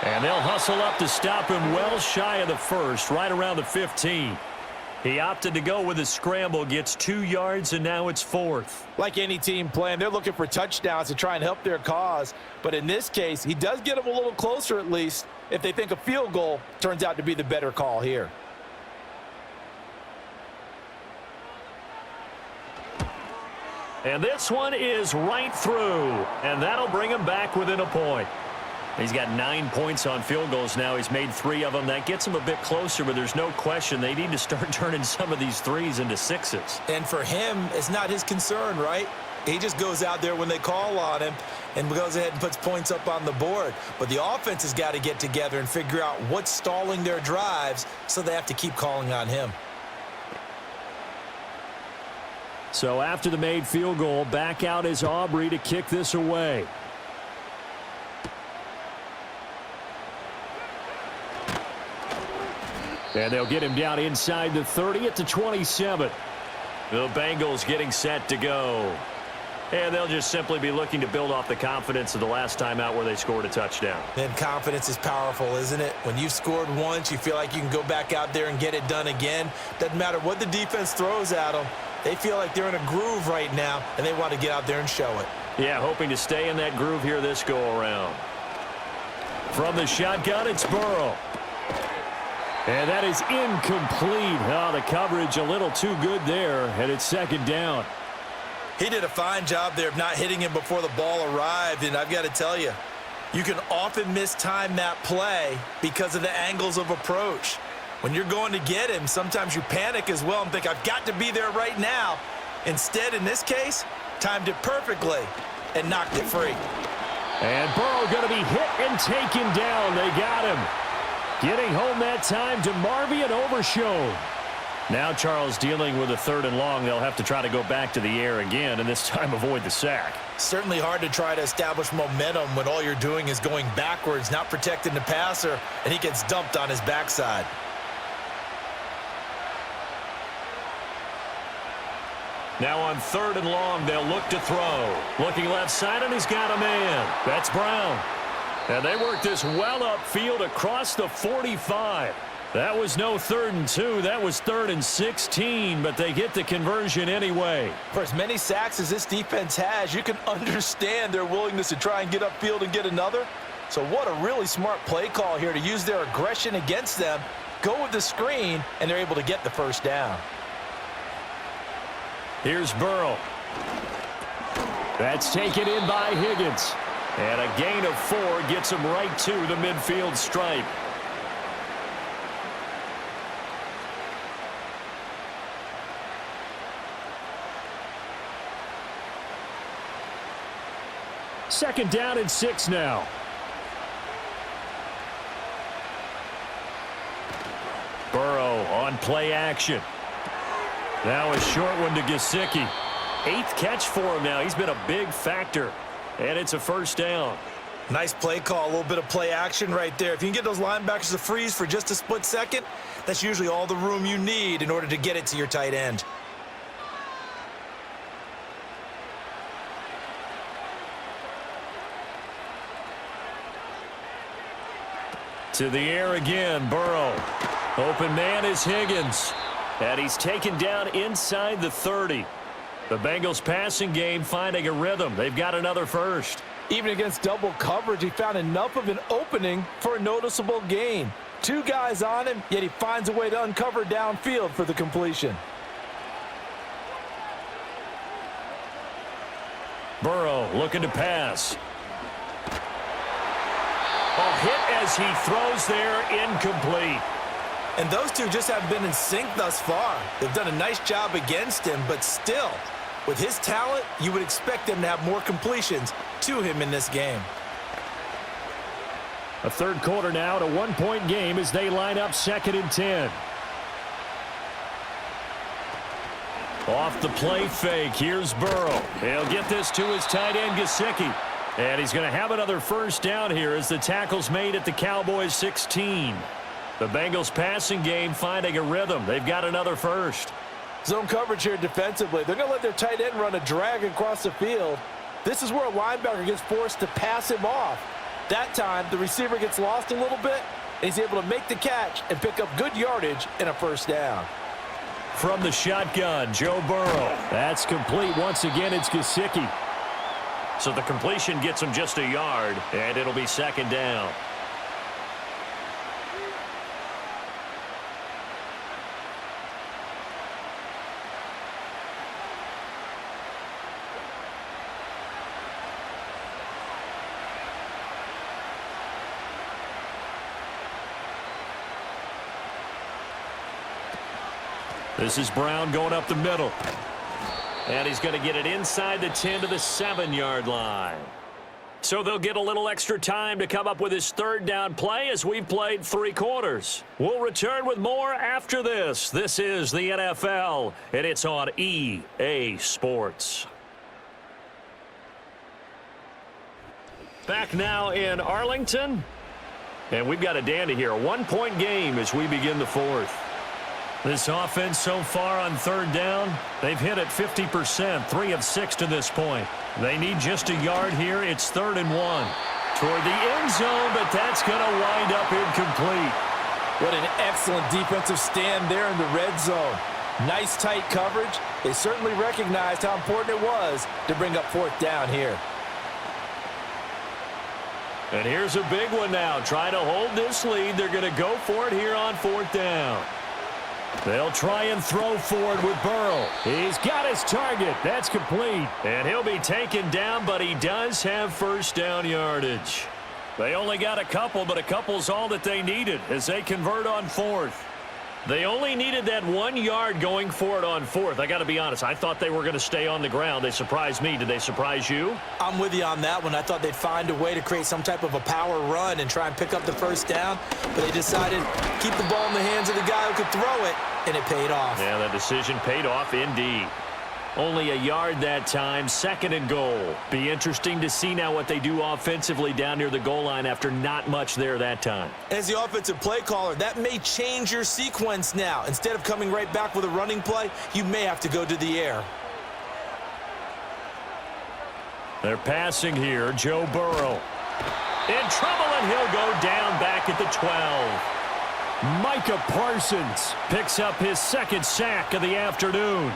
And they'll hustle up to stop him well shy of the 1st, right around the 15. He opted to go with a scramble, gets 2 yards, and now it's 4th. Like any team playing, they're looking for touchdowns to try and help their cause. But in this case, he does get them a little closer at least if they think a field goal turns out to be the better call here. And this one is right through, and that'll bring him back within a point. He's got 9 points on field goals now. He's made 3 of them. That gets him a bit closer, but there's no question they need to start turning some of these 3s into 6s. And for him, it's not his concern, right? He just goes out there when they call on him and goes ahead and puts points up on the board. But the offense has got to get together and figure out what's stalling their drives, so they have to keep calling on him. So after the made field goal, back out is Aubrey to kick this away. And they'll get him down inside the 30 at the 27. The Bengals getting set to go. And they'll just simply be looking to build off the confidence of the last time out where they scored a touchdown. And confidence is powerful, isn't it? When you've scored once, you feel like you can go back out there and get it done again. Doesn't matter what the defense throws at them. They feel like they're in a groove right now, and they want to get out there and show it. Yeah, hoping to stay in that groove here this go-around. From the shotgun, it's Burrow. And that is incomplete. Oh, the coverage a little too good there, and it's 2nd down. He did a fine job there of not hitting him before the ball arrived, and I've got to tell you, you can often mistime that play because of the angles of approach. When you're going to get him, sometimes you panic as well and think, I've got to be there right now. Instead, in this case, timed it perfectly and knocked it free. And Burrow going to be hit and taken down. They got him. Getting home that time to Marvian Overshown. Now Charles dealing with a 3rd and long. They'll have to try to go back to the air again, and this time avoid the sack. Certainly hard to try to establish momentum when all you're doing is going backwards, not protecting the passer, and he gets dumped on his backside. Now on 3rd and long, they'll look to throw. Looking left side, and he's got a man. That's Brown. And they work this well upfield across the 45. That was no 3rd and 2. That was 3rd and 16, but they get the conversion anyway. For as many sacks as this defense has, you can understand their willingness to try and get upfield and get another. So what a really smart play call here to use their aggression against them, go with the screen, and they're able to get the first down. Here's Burrow. That's taken in by Higgins. And a gain of 4 gets him right to the midfield stripe. Second down and 6 now. Burrow on play action. Now a short one to Gesicki. 8th catch for him now. He's been a big factor. And it's a first down. Nice play call, a little bit of play action right there. If you can get those linebackers to freeze for just a split second, that's usually all the room you need in order to get it to your tight end. To the air again, Burrow. Open man is Higgins. And he's taken down inside the 30. The Bengals passing game finding a rhythm. They've got another first. Even against double coverage, he found enough of an opening for a noticeable gain. 2 guys on him, yet he finds a way to uncover downfield for the completion. Burrow looking to pass. A hit as he throws there, incomplete. And those two just haven't been in sync thus far. They've done a nice job against him, but still, with his talent, you would expect them to have more completions to him in this game. A third quarter now, to 1-point game as they line up 2nd and 10. Off the play fake, here's Burrow. He'll get this to his tight end, Gesicki. And he's going to have another first down here as the tackle's made at the Cowboys 16. The Bengals passing game finding a rhythm. They've got another first. Zone coverage here defensively. They're going to let their tight end run a drag across the field. This is where a linebacker gets forced to pass him off. That time, the receiver gets lost a little bit, and he's able to make the catch and pick up good yardage and a first down. From the shotgun, Joe Burrow. That's complete. Once again, it's Gesicki. So the completion gets him just a yard, and it'll be 2nd down. This is Brown going up the middle. And he's going to get it inside the 10 to the 7-yard line. So they'll get a little extra time to come up with his 3rd down play as we've played 3 quarters. We'll return with more after this. This is the NFL, and it's on EA Sports. Back now in Arlington. And we've got a dandy here. A 1-point game as we begin the 4th. This offense so far on 3rd down, they've hit it 50%, 3 of 6 to this point. They need just a yard here. It's 3rd and 1. Toward the end zone, but that's going to wind up incomplete. What an excellent defensive stand there in the red zone. Nice tight coverage. They certainly recognized how important it was to bring up 4th down here. And here's a big one now. Trying to hold this lead. They're going to go for it here on 4th down. They'll try and throw forward with Burrow. He's got his target. That's complete. And he'll be taken down, but he does have first down yardage. They only got a couple, but a couple's all that they needed as they convert on 4th. They only needed that 1 yard going for it on 4th. I got to be honest, I thought they were going to stay on the ground. They surprised me. Did they surprise you? I'm with you on that one. I thought they'd find a way to create some type of a power run and try and pick up the first down, but they decided to keep the ball in the hands of the guy who could throw it, and it paid off. Yeah, the decision paid off indeed. Only a yard that time, 2nd and goal. Be interesting to see now what they do offensively down near the goal line after not much there that time. As the offensive play caller, that may change your sequence now. Instead of coming right back with a running play, you may have to go to the air. They're passing here, Joe Burrow. In trouble, and he'll go down back at the 12. Micah Parsons picks up his second sack of the afternoon.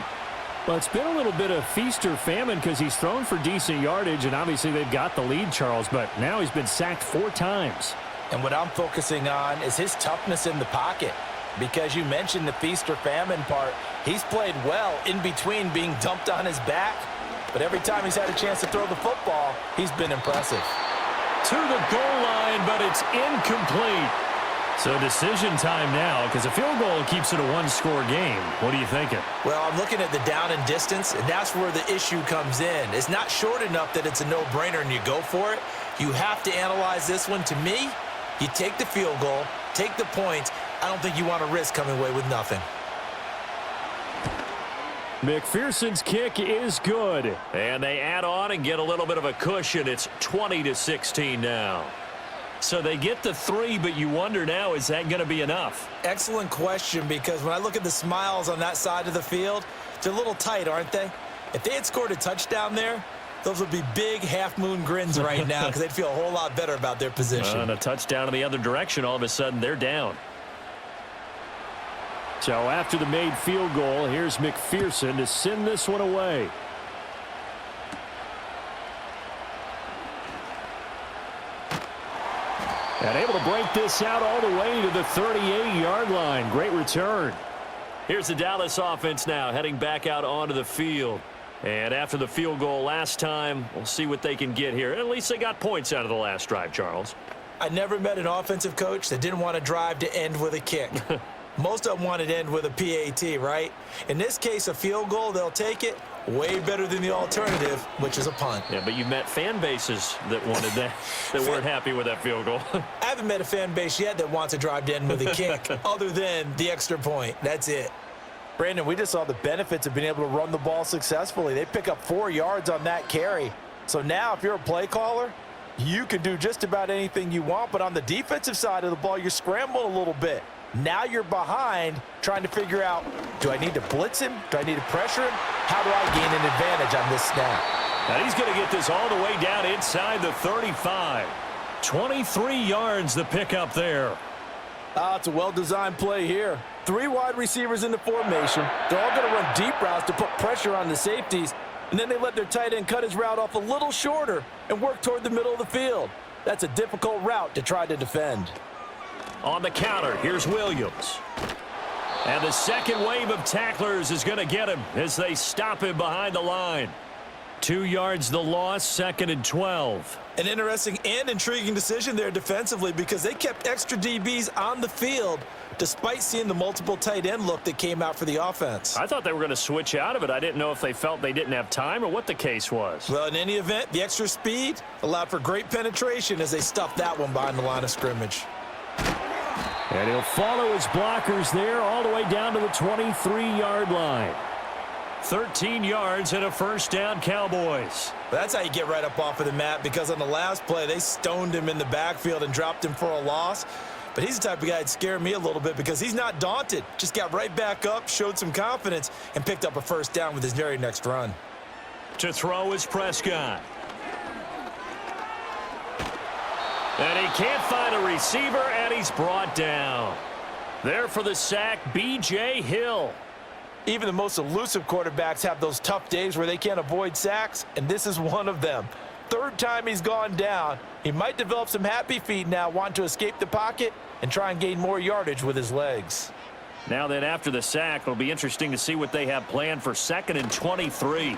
Well, it's been a little bit of feast or famine because he's thrown for decent yardage, and obviously they've got the lead, Charles, but now he's been sacked 4 times. And what I'm focusing on is his toughness in the pocket. Because you mentioned the feast or famine part, he's played well in between being dumped on his back. But every time he's had a chance to throw the football, he's been impressive. To the goal line, but it's incomplete. So decision time now, because a field goal keeps it a one-score game. What are you thinking? Well, I'm looking at the down and distance, and that's where the issue comes in. It's not short enough that it's a no-brainer and you go for it. You have to analyze this one. To me, you take the field goal, take the points. I don't think you want to risk coming away with nothing. McPherson's kick is good. And they add on and get a little bit of a cushion. It's 20-16 now. So they get the 3, but you wonder now, is that going to be enough? Excellent question, because when I look at the smiles on that side of the field, they're a little tight, aren't they? If they had scored a touchdown there, those would be big half-moon grins right now because they'd feel a whole lot better about their position. And a touchdown in the other direction, all of a sudden they're down. So after the made field goal, here's McPherson to send this one away. And able to break this out all the way to the 38-yard line. Great return. Here's the Dallas offense now heading back out onto the field. And after the field goal last time, we'll see what they can get here. At least they got points out of the last drive, Charles. I never met an offensive coach that didn't want to drive to end with a kick. Most of them wanted to end with a PAT, right? In this case, a field goal, they'll take it. Way better than the alternative, which is a punt. Yeah, but you've met fan bases that wanted that, that weren't happy with that field goal. I haven't met a fan base yet that wants to drive to end with a kick other than the extra point. That's it. Brandon, we just saw the benefits of being able to run the ball successfully. They pick up 4 yards on that carry. So now if you're a play caller, you can do just about anything you want. But on the defensive side of the ball, you're scrambling a little bit. Now you're behind trying to figure out, do I need to blitz him? Do I need to pressure him? How do I gain an advantage on this snap? And he's going to get this all the way down inside the 35. 23 yards the pickup there. It's a well-designed play here. 3 wide receivers in the formation. They're all going to run deep routes to put pressure on the safeties. And then they let their tight end cut his route off a little shorter and work toward the middle of the field. That's a difficult route to try to defend. On the counter, here's Williams. And the second wave of tacklers is going to get him as they stop him behind the line. 2 yards the loss, 2nd and 12. An interesting and intriguing decision there defensively because they kept extra DBs on the field despite seeing the multiple tight end look that came out for the offense. I thought they were going to switch out of it. I didn't know if they felt they didn't have time or what the case was. Well, in any event, the extra speed allowed for great penetration as they stuffed that one behind the line of scrimmage. And he'll follow his blockers there all the way down to the 23-yard line. 13 yards and a first down, Cowboys. That's how you get right up off of the mat because on the last play, they stoned him in the backfield and dropped him for a loss. But he's the type of guy that scared me a little bit because he's not daunted. Just got right back up, showed some confidence, and picked up a first down with his very next run. To throw is Prescott. And he can't find a receiver, and he's brought down. There for the sack, B.J. Hill. Even the most elusive quarterbacks have those tough days where they can't avoid sacks, and this is one of them. 3rd time he's gone down. He might develop some happy feet now, wanting to escape the pocket and try and gain more yardage with his legs. Now then, after the sack, it'll be interesting to see what they have planned for 2nd and 23.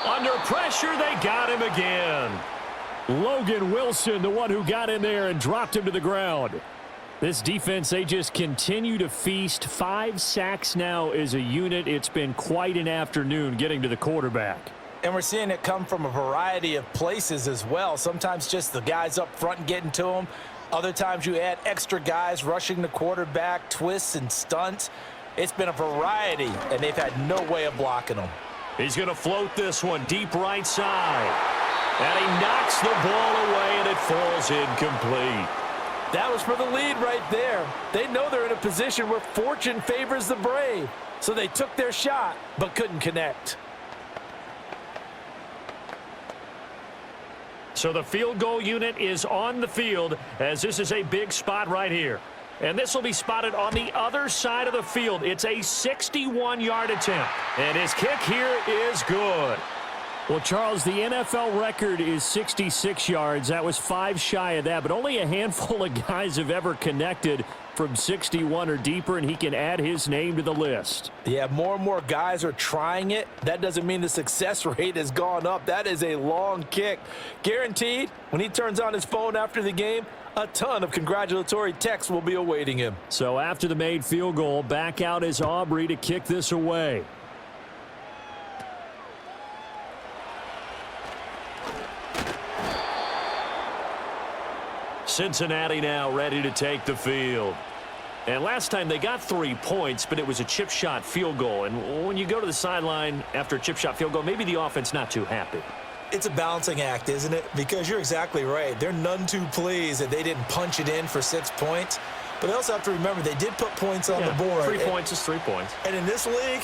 Under pressure, they got him again. Logan Wilson, the one who got in there and dropped him to the ground. This defense, they just continue to feast. 5 sacks now as a unit. It's been quite an afternoon getting to the quarterback. And we're seeing it come from a variety of places as well. Sometimes just the guys up front and getting to him. Other times you add extra guys rushing the quarterback, twists and stunts. It's been a variety, and they've had no way of blocking them. He's going to float this one deep right side. And he knocks the ball away, and it falls incomplete. That was for the lead right there. They know they're in a position where fortune favors the brave. So they took their shot, but couldn't connect. So the field goal unit is on the field as this is a big spot right here. And this will be spotted on the other side of the field. It's a 61-yard attempt. And his kick here is good. Well, Charles, the NFL record is 66 yards. That was 5 shy of that, but only a handful of guys have ever connected from 61 or deeper, and he can add his name to the list. Yeah, more and more guys are trying it. That doesn't mean the success rate has gone up. That is a long kick. Guaranteed, when he turns on his phone after the game, a ton of congratulatory texts will be awaiting him. So after the made field goal, back out is Aubrey to kick this away. Cincinnati now ready to take the field. And last time they got 3 points, but it was a chip shot field goal. And when you go to the sideline after a chip shot field goal, maybe the offense not too happy. It's a balancing act, isn't it? Because you're exactly right. They're none too pleased that they didn't punch it in for 6 points. But they also have to remember they did put points on the board. 3 points is 3 points. And in this league,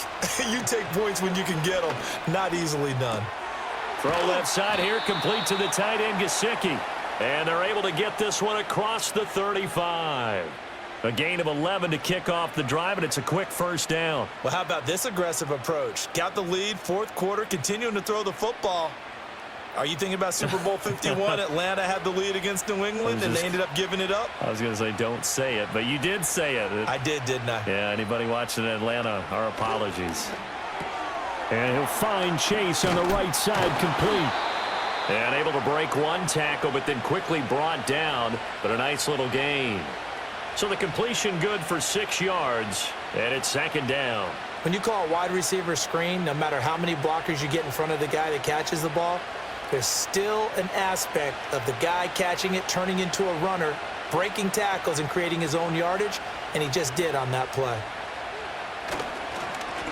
you take points when you can get them. Not easily done. Throw left side here, complete to the tight end, Gesicki. And they're able to get this one across the 35. A gain of 11 to kick off the drive, and it's a quick first down. Well, how about this aggressive approach? Got the lead, fourth quarter, continuing to throw the football. Are you thinking about Super Bowl 51? Atlanta had the lead against New England, and they ended up giving it up? I was going to say don't say it, but you did say it. I did, didn't I? Yeah, anybody watching Atlanta, our apologies. And he'll find Chase on the right side, complete. And able to break one tackle, but then quickly brought down, but a nice little gain. So the completion good for 6 yards, and it's second down. When you call a wide receiver screen, no matter how many blockers you get in front of the guy that catches the ball, there's still an aspect of the guy catching it, turning into a runner, breaking tackles and creating his own yardage, and he just did on that play.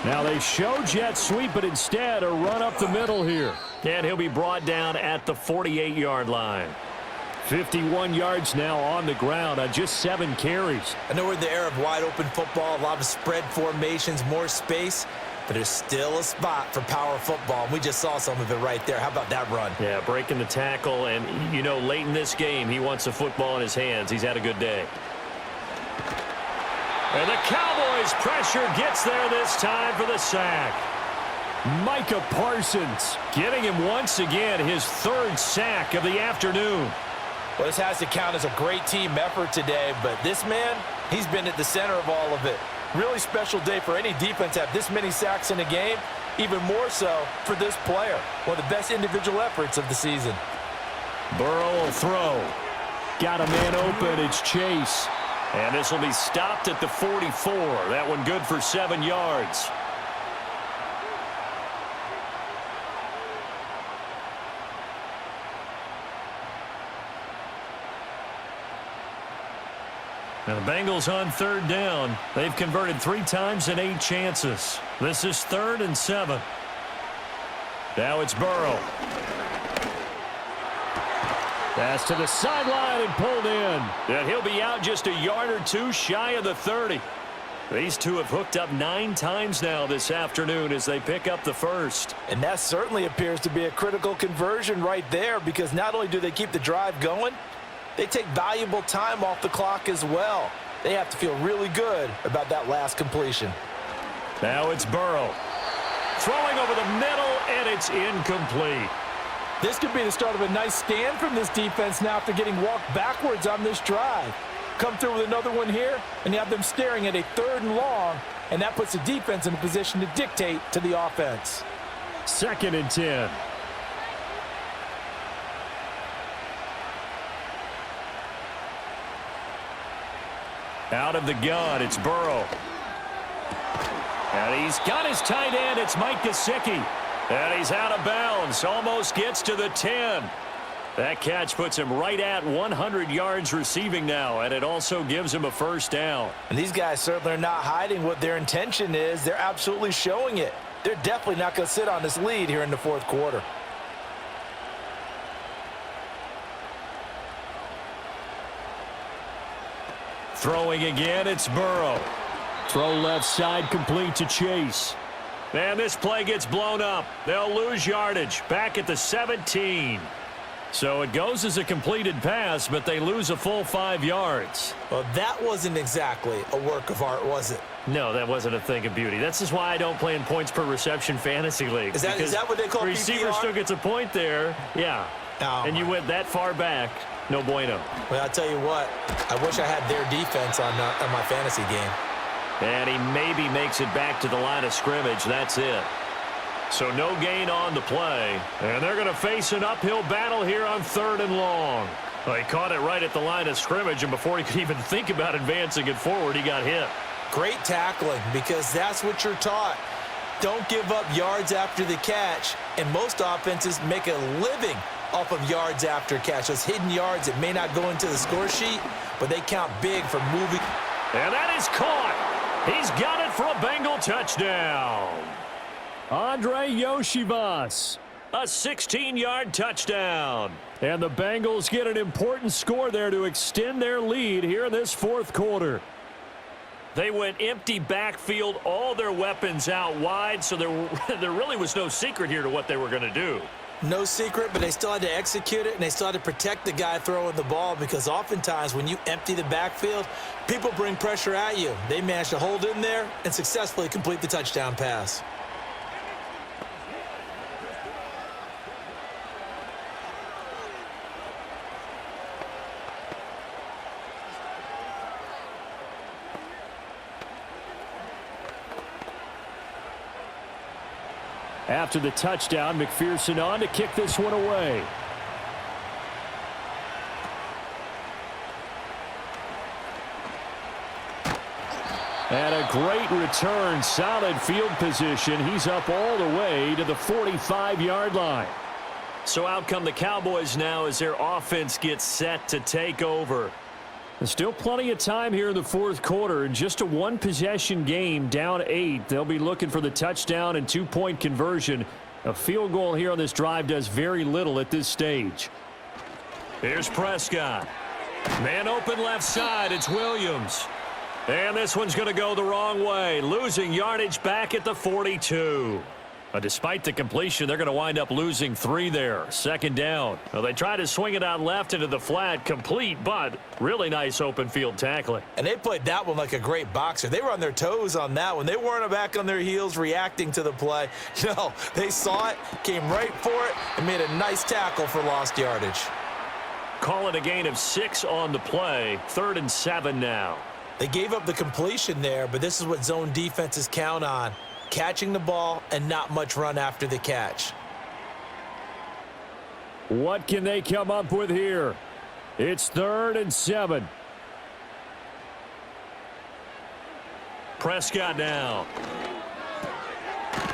Now they show jet sweep, but instead a run up the middle here. And he'll be brought down at the 48-yard line. 51 yards now on the ground on just 7 carries. I know we're in the era of wide-open football, a lot of spread formations, more space, but there's still a spot for power football, and we just saw some of it right there. How about that run? Yeah, breaking the tackle, and, you know, late in this game, he wants the football in his hands. He's had a good day. And the Cowboys pressure gets there this time for the sack. Micah Parsons getting him once again his 3rd sack of the afternoon. Well, this has to count as a great team effort today, but this man, he's been at the center of all of it. Really special day for any defense to have this many sacks in a game, even more so for this player. One of the best individual efforts of the season. Burrow will throw. Got a man open, it's Chase. And this will be stopped at the 44. That one good for 7 yards. Now the Bengals on 3rd down. They've converted 3 times in 8 chances. This is 3rd and 7. Now it's Burrow. Pass to the sideline and pulled in. And he'll be out just a yard or 2 shy of the 30. These two have hooked up 9 times now this afternoon as they pick up the first. And that certainly appears to be a critical conversion right there, because not only do they keep the drive going, they take valuable time off the clock as well. They have to feel really good about that last completion. Now it's Burrow. Throwing over the middle, and it's incomplete. This could be the start of a nice stand from this defense now after getting walked backwards on this drive. Come through with another one here, and you have them staring at a 3rd and long, and that puts the defense in a position to dictate to the offense. 2nd and 10. Out of the gun, it's Burrow. And he's got his tight end. It's Mike Gesicki. And he's out of bounds. Almost gets to the 10. That catch puts him right at 100 yards receiving now, and it also gives him a first down. And these guys certainly are not hiding what their intention is. They're absolutely showing it. They're definitely not going to sit on this lead here in the 4th quarter. Throwing again, it's Burrow. Throw left side, complete to Chase. And this play gets blown up. They'll lose yardage. Back at the 17. So it goes as a completed pass, but they lose a full 5 yards. Well, that wasn't exactly a work of art, was it? No, that wasn't a thing of beauty. That's just why I don't play in points per reception fantasy leagues. Is that what they call receiver PPR? still gets a point there. Yeah. Oh, and you went that far back. No bueno. Well, I'll tell you what. I wish I had their defense on my fantasy game. And he maybe makes it back to the line of scrimmage. That's it. So no gain on the play. And they're going to face an uphill battle here on 3rd and long. Well, he caught it right at the line of scrimmage, and before he could even think about advancing it forward, he got hit. Great tackling, because that's what you're taught. Don't give up yards after the catch. And most offenses make a living off of yards after catch. Those hidden yards that may not go into the score sheet, but they count big for moving. And that is caught. He's got it for a Bengal touchdown. Andre Yoshivas. A 16-yard touchdown. And the Bengals get an important score there to extend their lead here in this 4th quarter. They went empty backfield, all their weapons out wide, so there really was no secret here to what they were going to do. No secret, but they still had to execute it, and they still had to protect the guy throwing the ball, because oftentimes when you empty the backfield, people bring pressure at you. They managed to hold in there and successfully complete the touchdown pass. After the touchdown, McPherson on to kick this one away. And a great return, solid field position. He's up all the way to the 45-yard line. So out come the Cowboys now as their offense gets set to take over. There's still plenty of time here in the 4th quarter. Just a 1-possession game, down 8. They'll be looking for the touchdown and 2-point conversion. A field goal here on this drive does very little at this stage. Here's Prescott. Man open left side. It's Williams. And this one's going to go the wrong way. Losing yardage back at the 42. Despite the completion, they're going to wind up losing 3 there. 2nd down. Well, they try to swing it out left into the flat, complete, but really nice open field tackling. And they played that one like a great boxer. They were on their toes on that one. They weren't back on their heels reacting to the play. No, they saw it, came right for it, and made a nice tackle for lost yardage. Call it a gain of 6 on the play. 3rd and 7 now. They gave up the completion there, but this is what zone defenses count on. Catching the ball and not much run after the catch. What can they come up with here? It's 3rd and 7. Prescott now.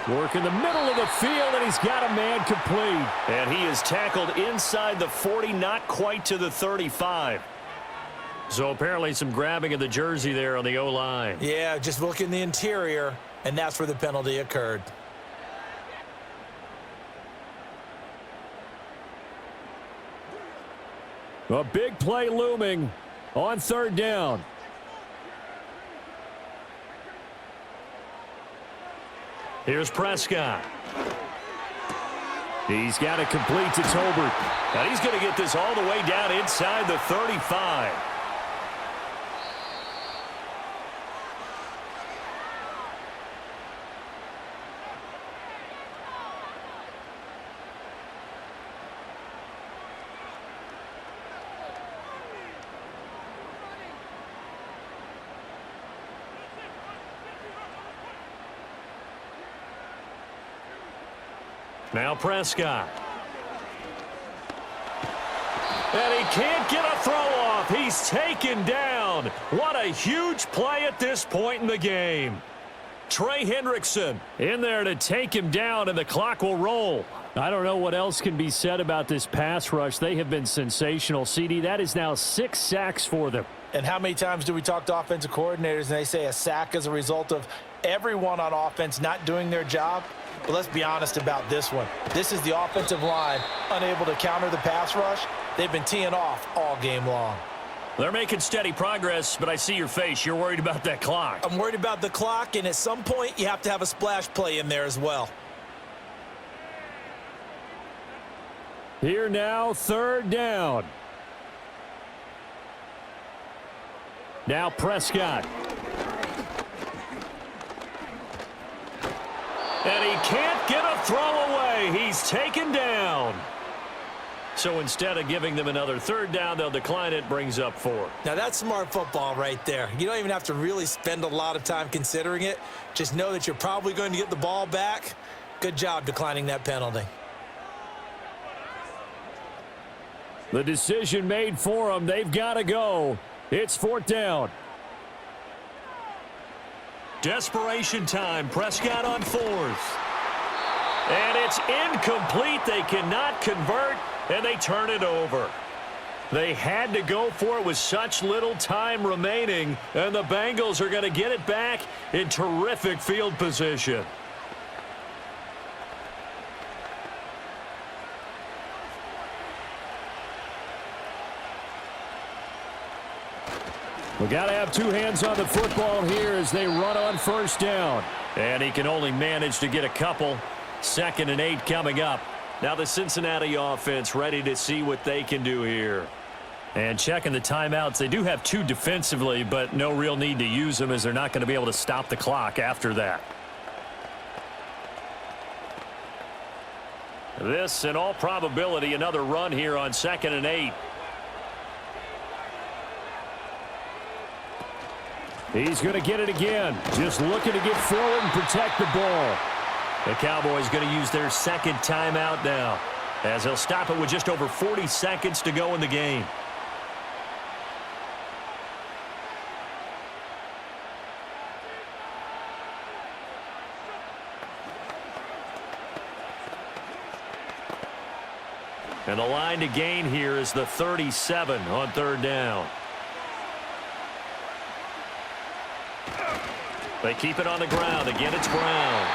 Work in the middle of the field, and he's got a man complete. And he is tackled inside the 40, not quite to the 35. So apparently some grabbing of the jersey there on the O-line. Yeah, just look in the interior, and that's where the penalty occurred. A big play looming on 3rd down. Here's Prescott. He's got it complete to Tolbert. Now he's going to get this all the way down inside the 35. Now Prescott. And he can't get a throw off. He's taken down. What a huge play at this point in the game. Trey Hendrickson in there to take him down, and the clock will roll. I don't know what else can be said about this pass rush. They have been sensational, CD. That is now 6 sacks for them. And how many times do we talk to offensive coordinators and they say a sack is a result of everyone on offense not doing their job? But let's be honest about this one. This is the offensive line unable to counter the pass rush. They've been teeing off all game long. They're making steady progress, but I see your face. You're worried about that clock. I'm worried about the clock, and at some point you have to have a splash play in there as well. Here now, third down. Now Prescott. And he can't get a throw away. He's taken down. So instead of giving them another third down, they'll decline it, brings up 4. Now, that's smart football right there. You don't even have to really spend a lot of time considering it. Just know that you're probably going to get the ball back. Good job declining that penalty. The decision made for them. They've got to go. It's fourth down. Desperation time. Prescott on 4th. And it's incomplete. They cannot convert, and they turn it over. They had to go for it with such little time remaining, and the Bengals are going to get it back in terrific field position. We got to have two hands on the football here as they run on first down. And he can only manage to get a couple. 2nd and 8 coming up. Now the Cincinnati offense ready to see what they can do here. And checking the timeouts, they do have 2 defensively, but no real need to use them as they're not going to be able to stop the clock after that. This, in all probability, another run here on 2nd and 8. He's going to get it again. Just looking to get forward and protect the ball. The Cowboys going to use their 2nd timeout now, as they'll stop it with just over 40 seconds to go in the game. And the line to gain here is the 37 on 3rd down. They keep it on the ground. Again, it's Brown.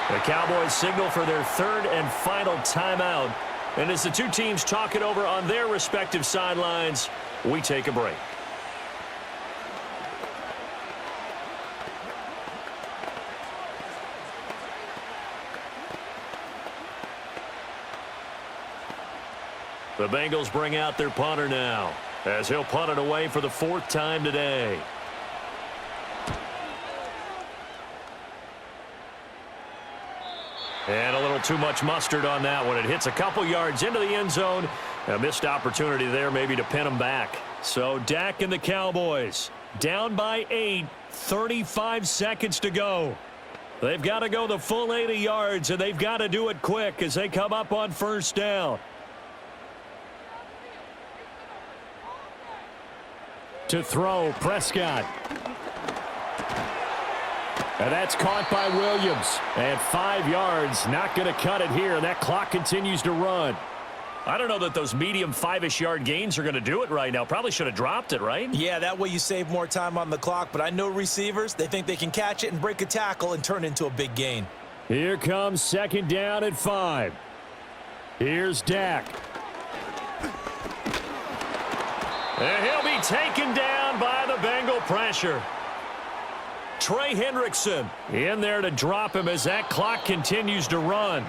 The Cowboys signal for their 3rd and final timeout. And as the two teams talk it over on their respective sidelines, we take a break. The Bengals bring out their punter now, as he'll punt it away for the 4th time today. And a little too much mustard on that one. It hits a couple yards into the end zone. A missed opportunity there maybe to pin them back. So Dak and the Cowboys down by 8, 35 seconds to go. They've got to go the full 80 yards, and they've got to do it quick as they come up on first down. To throw, Prescott. And that's caught by Williams. And 5 yards, not going to cut it here. That clock continues to run. I don't know that those medium 5-ish yard gains are going to do it right now. Probably should have dropped it, right? Yeah, that way you save more time on the clock. But I know receivers, they think they can catch it and break a tackle and turn it into a big gain. Here comes 2nd down at 5. Here's Dak. And he'll be taken down by the Bengal pressure. Trey Hendrickson in there to drop him as that clock continues to run.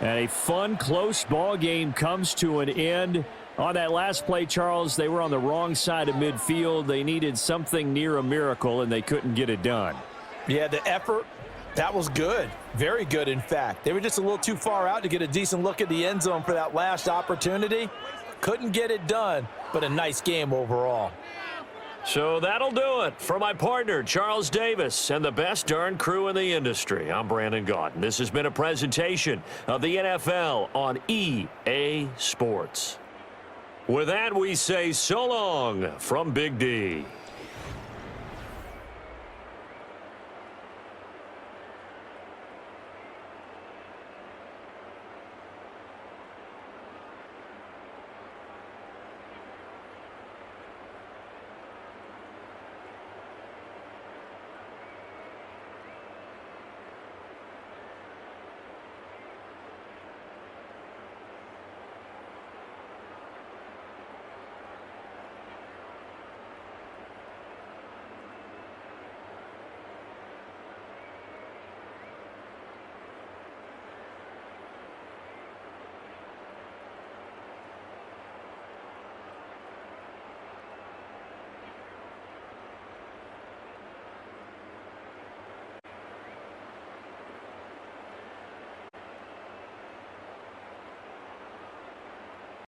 And a fun, close ball game comes to an end. On that last play, Charles, they were on the wrong side of midfield. They needed something near a miracle, and they couldn't get it done. Yeah, the effort, that was good. Very good, in fact. They were just a little too far out to get a decent look at the end zone for that last opportunity. Couldn't get it done, but a nice game overall. So that'll do it for my partner, Charles Davis, and the best darn crew in the industry. I'm Brandon Gaudin. This has been a presentation of the NFL on EA Sports. With that, we say so long from Big D.